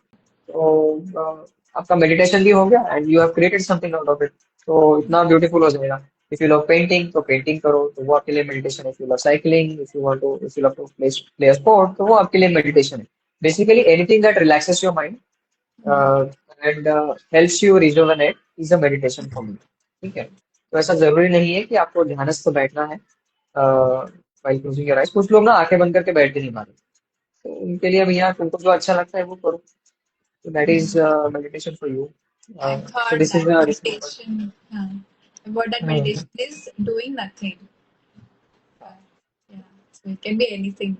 तो आपका मेडिटेशन भी हो गया and you have created something out of it. तो इतना ब्यूटीफुल हो जाएगा। If you love painting, तो painting करो, तो वो आपके लिए meditation है. If you love cycling, if you love to play a sport, तो वो आपके लिए meditation है. Basically, anything that relaxes your mind uh, and helps you rejuvenate is a meditation for me. ठीक है. तो ऐसा जरूरी नहीं है कि आपको ध्यानस्थ बैठना है while closing your eyes. कुछ लोग ना आंखें बंद करके बैठ भी नहीं पाते. तो उनके लिए भैया तुमको जो अच्छा लगता है वो करो. So that is meditation for you. I So thought this is that this is what. meditation, what that Hmm. meditation is doing nothing. Uh, yeah, so it can be anything,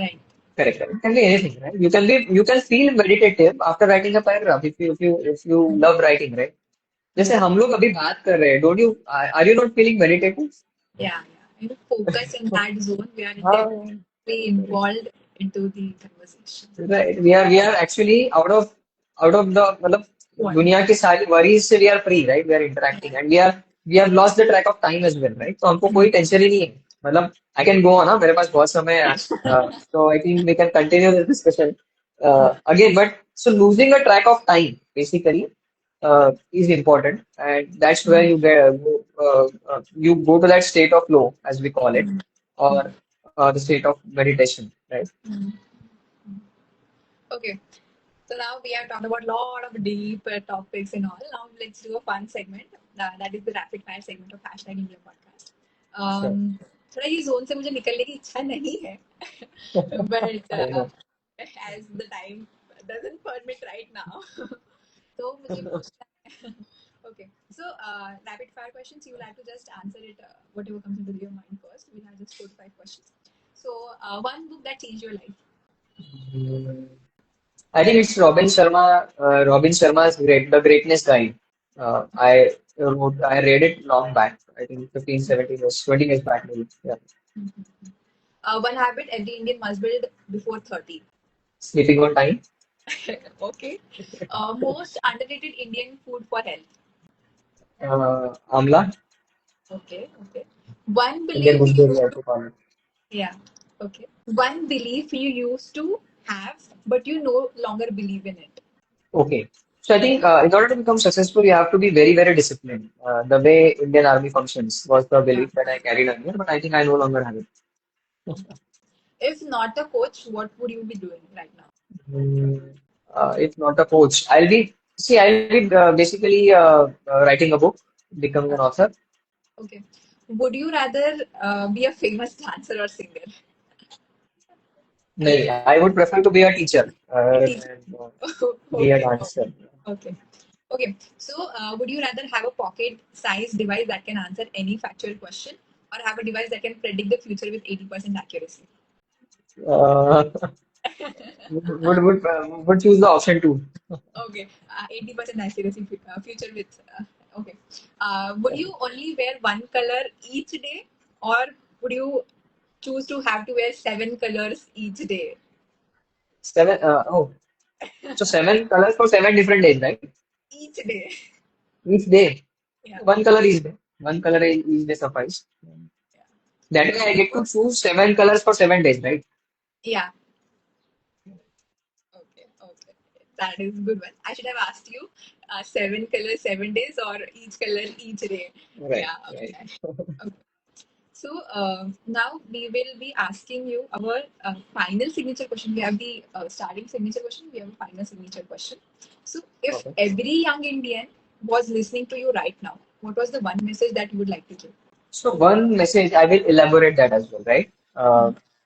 right? Correct, correct. It can be anything, right? You can feel meditative after writing a paragraph if you love writing, right? जैसे Yeah, हम लोग अभी बात कर रहे हैं, don't you are you not feeling meditative? yeah, yeah. You know, focus in that zone. We are हाँ, intensely involved into the conversation. right. We are actually out of the मतलब What? दुनिया की सारी worries से we are free, right? We are Yeah. interacting and we have lost the track of time as well, right? तो हमको Mm. कोई tension ही नहीं है. मतलब I can go on, हाँ मेरे पास बहुत समय है आज. So I think we can continue this discussion again. But so losing a track of time basically is important, and that's where you go to that state of flow, as we call it, Mm. or the state of meditation, right? Mm. Okay. So now we have talked about a lot of deep topics and all. Now let's do a fun segment. That is the rapid fire segment of hashtag India podcast. So थोड़ा ये zone से मुझे निकलने की इच्छा नहीं है, but I know. as the time doesn't permit right now, तो मुझे पूछना है. Okay, so rapid fire questions. You will have to just answer it whatever comes into your mind first. We'll have just 4 to 5 questions. So one book that changed your life. Mm, I think it's Robin Sharma. Robin Sharma's The Greatness Guide. I read it long back. I think 15, 17 years, 20 years back maybe. Yeah. One habit every Indian must build before 30. Sleeping on time. Okay. Most underrated Indian food for health. Amla. Okay, okay. One Indian belief you, gooseberry also call it. yeah, okay. One belief you used to have, but you no longer believe in it. Okay. So I think in order to become successful, you have to be very, very disciplined. The way Indian Army functions was the Yeah. belief that I carried earlier, but I think I no longer have it. If not a coach, what would you be doing right now? If not a coach, I'll be basically writing a book, becoming an author. Okay. Would you rather be a famous dancer or singer? No, I would prefer to be a teacher Teacher. than be a Okay. dancer. Okay. Okay. So, would you rather have a pocket-sized device that can answer any factual question, or have a device that can predict the future with 80% accuracy? Uh, would choose the option two. Okay. 80% accuracy, future with. Okay. Would you only wear one color each day, or would you choose to have to wear 7 colors each day? Seven. So 7 colors for 7 different days, right? Each day. Each day. Yeah. One color each day. One color each day suffice. Yeah. That way I get to choose 7 colors for 7 days, right? Yeah. Okay, okay. That is a good one. I should have asked you 7 colors, 7 days, or each color each day. Right, Yeah, right. okay. Okay. So now we will be asking you our final signature question. We have the starting signature question, we have a final signature question. So, if Okay. every young Indian was listening to you right now, what was the one message that you would like to give? So one message, I will elaborate that as well, right?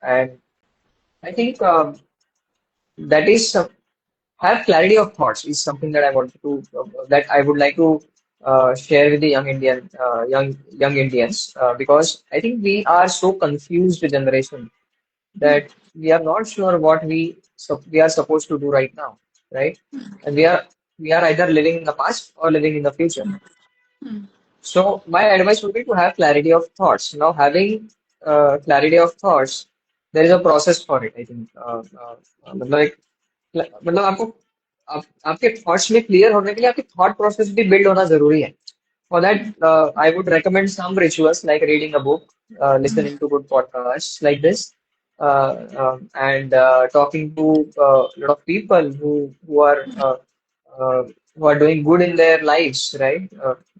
And I think that is have clarity of thoughts is something that I wanted to that I would like to share with the young Indians because I think we are so confused generation Hmm. that we are not sure what we are supposed to do right now, right? And we are either living in the past or living in the future. Hmm. So my advice would be to have clarity of thoughts. Now, having clarity of thoughts, there is a process for it. I think मतलब एक मतलब आपके thoughts में clear होने के लिए आपकी thought process भी बिल्ड होना जरूरी है. For that, I would recommend some rituals like reading a book, Hmm. listening to good podcasts like this, and talking to a lot of people who are who are doing good in their lives, right?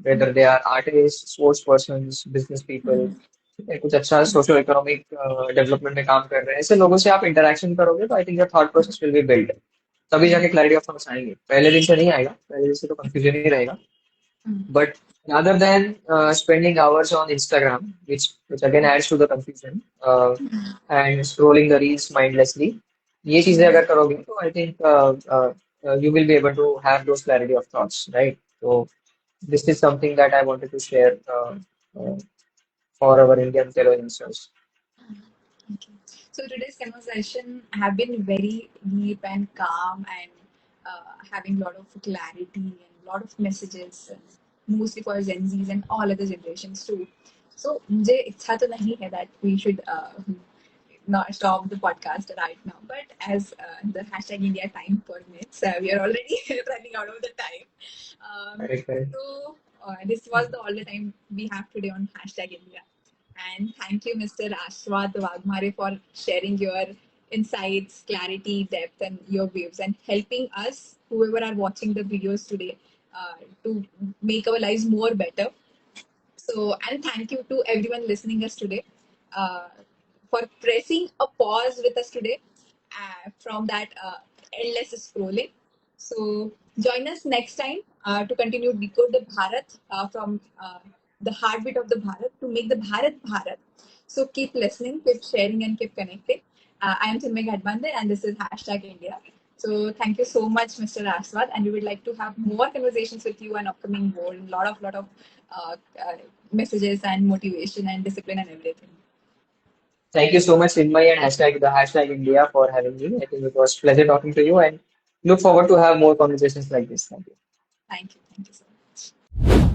Whether they are artists, sports persons, business people, या कुछ अच्छा socio economic development में काम कर रहे हैं, ऐसे लोगों से आप इंटरेक्शन करोगे तो I think your thought process will be build, तभी जाके क्लैरिटी ऑफ थॉट्स आएंगे, पहले दिन से नहीं आएगा, पहले दिन से तो कंफ्यूजन ही रहेगा. But rather than spending hours on Instagram, which again adds to the confusion, and scrolling the reels mindlessly, ये चीजें अगर करोगे तो I think you will be able to have those clarity of thoughts, right? So this is something that I wanted to share uh, for our Indian fellow youngsters. Okay. So today's conversation have been very deep and calm and having a lot of clarity and a lot of messages, mostly for Gen Zs and all other generations too. So मुझे इच्छा तो नहीं है that we should not stop the podcast right now, but as the hashtag India time permits, we are already running out of the time. Correct, correct. This was the all the time we have today on hashtag India. And thank you, Mr. Ashwat Wagmare, for sharing your insights, clarity, depth, and your views, and helping us, whoever are watching the videos today, to make our lives more better. So, and thank you to everyone listening us today uh, for pressing a pause with us today from that endless scrolling. So, join us next time to continue Decode the Bharat from the heartbeat of the Bharat to make the Bharat Bharat. So, keep listening, keep sharing, and keep connecting. I am Chinmay Gadbande, and this is hashtag India. So thank you so much, Mr. Aswad, and we would like to have more conversations with you and upcoming board, lot of uh, uh, messages and motivation and discipline and everything. Thank you so much, Chinmay, and hashtag the hashtag India for having me. I think it was pleasure talking to you, and look forward to have more conversations like this. Thank you. Thank you so much.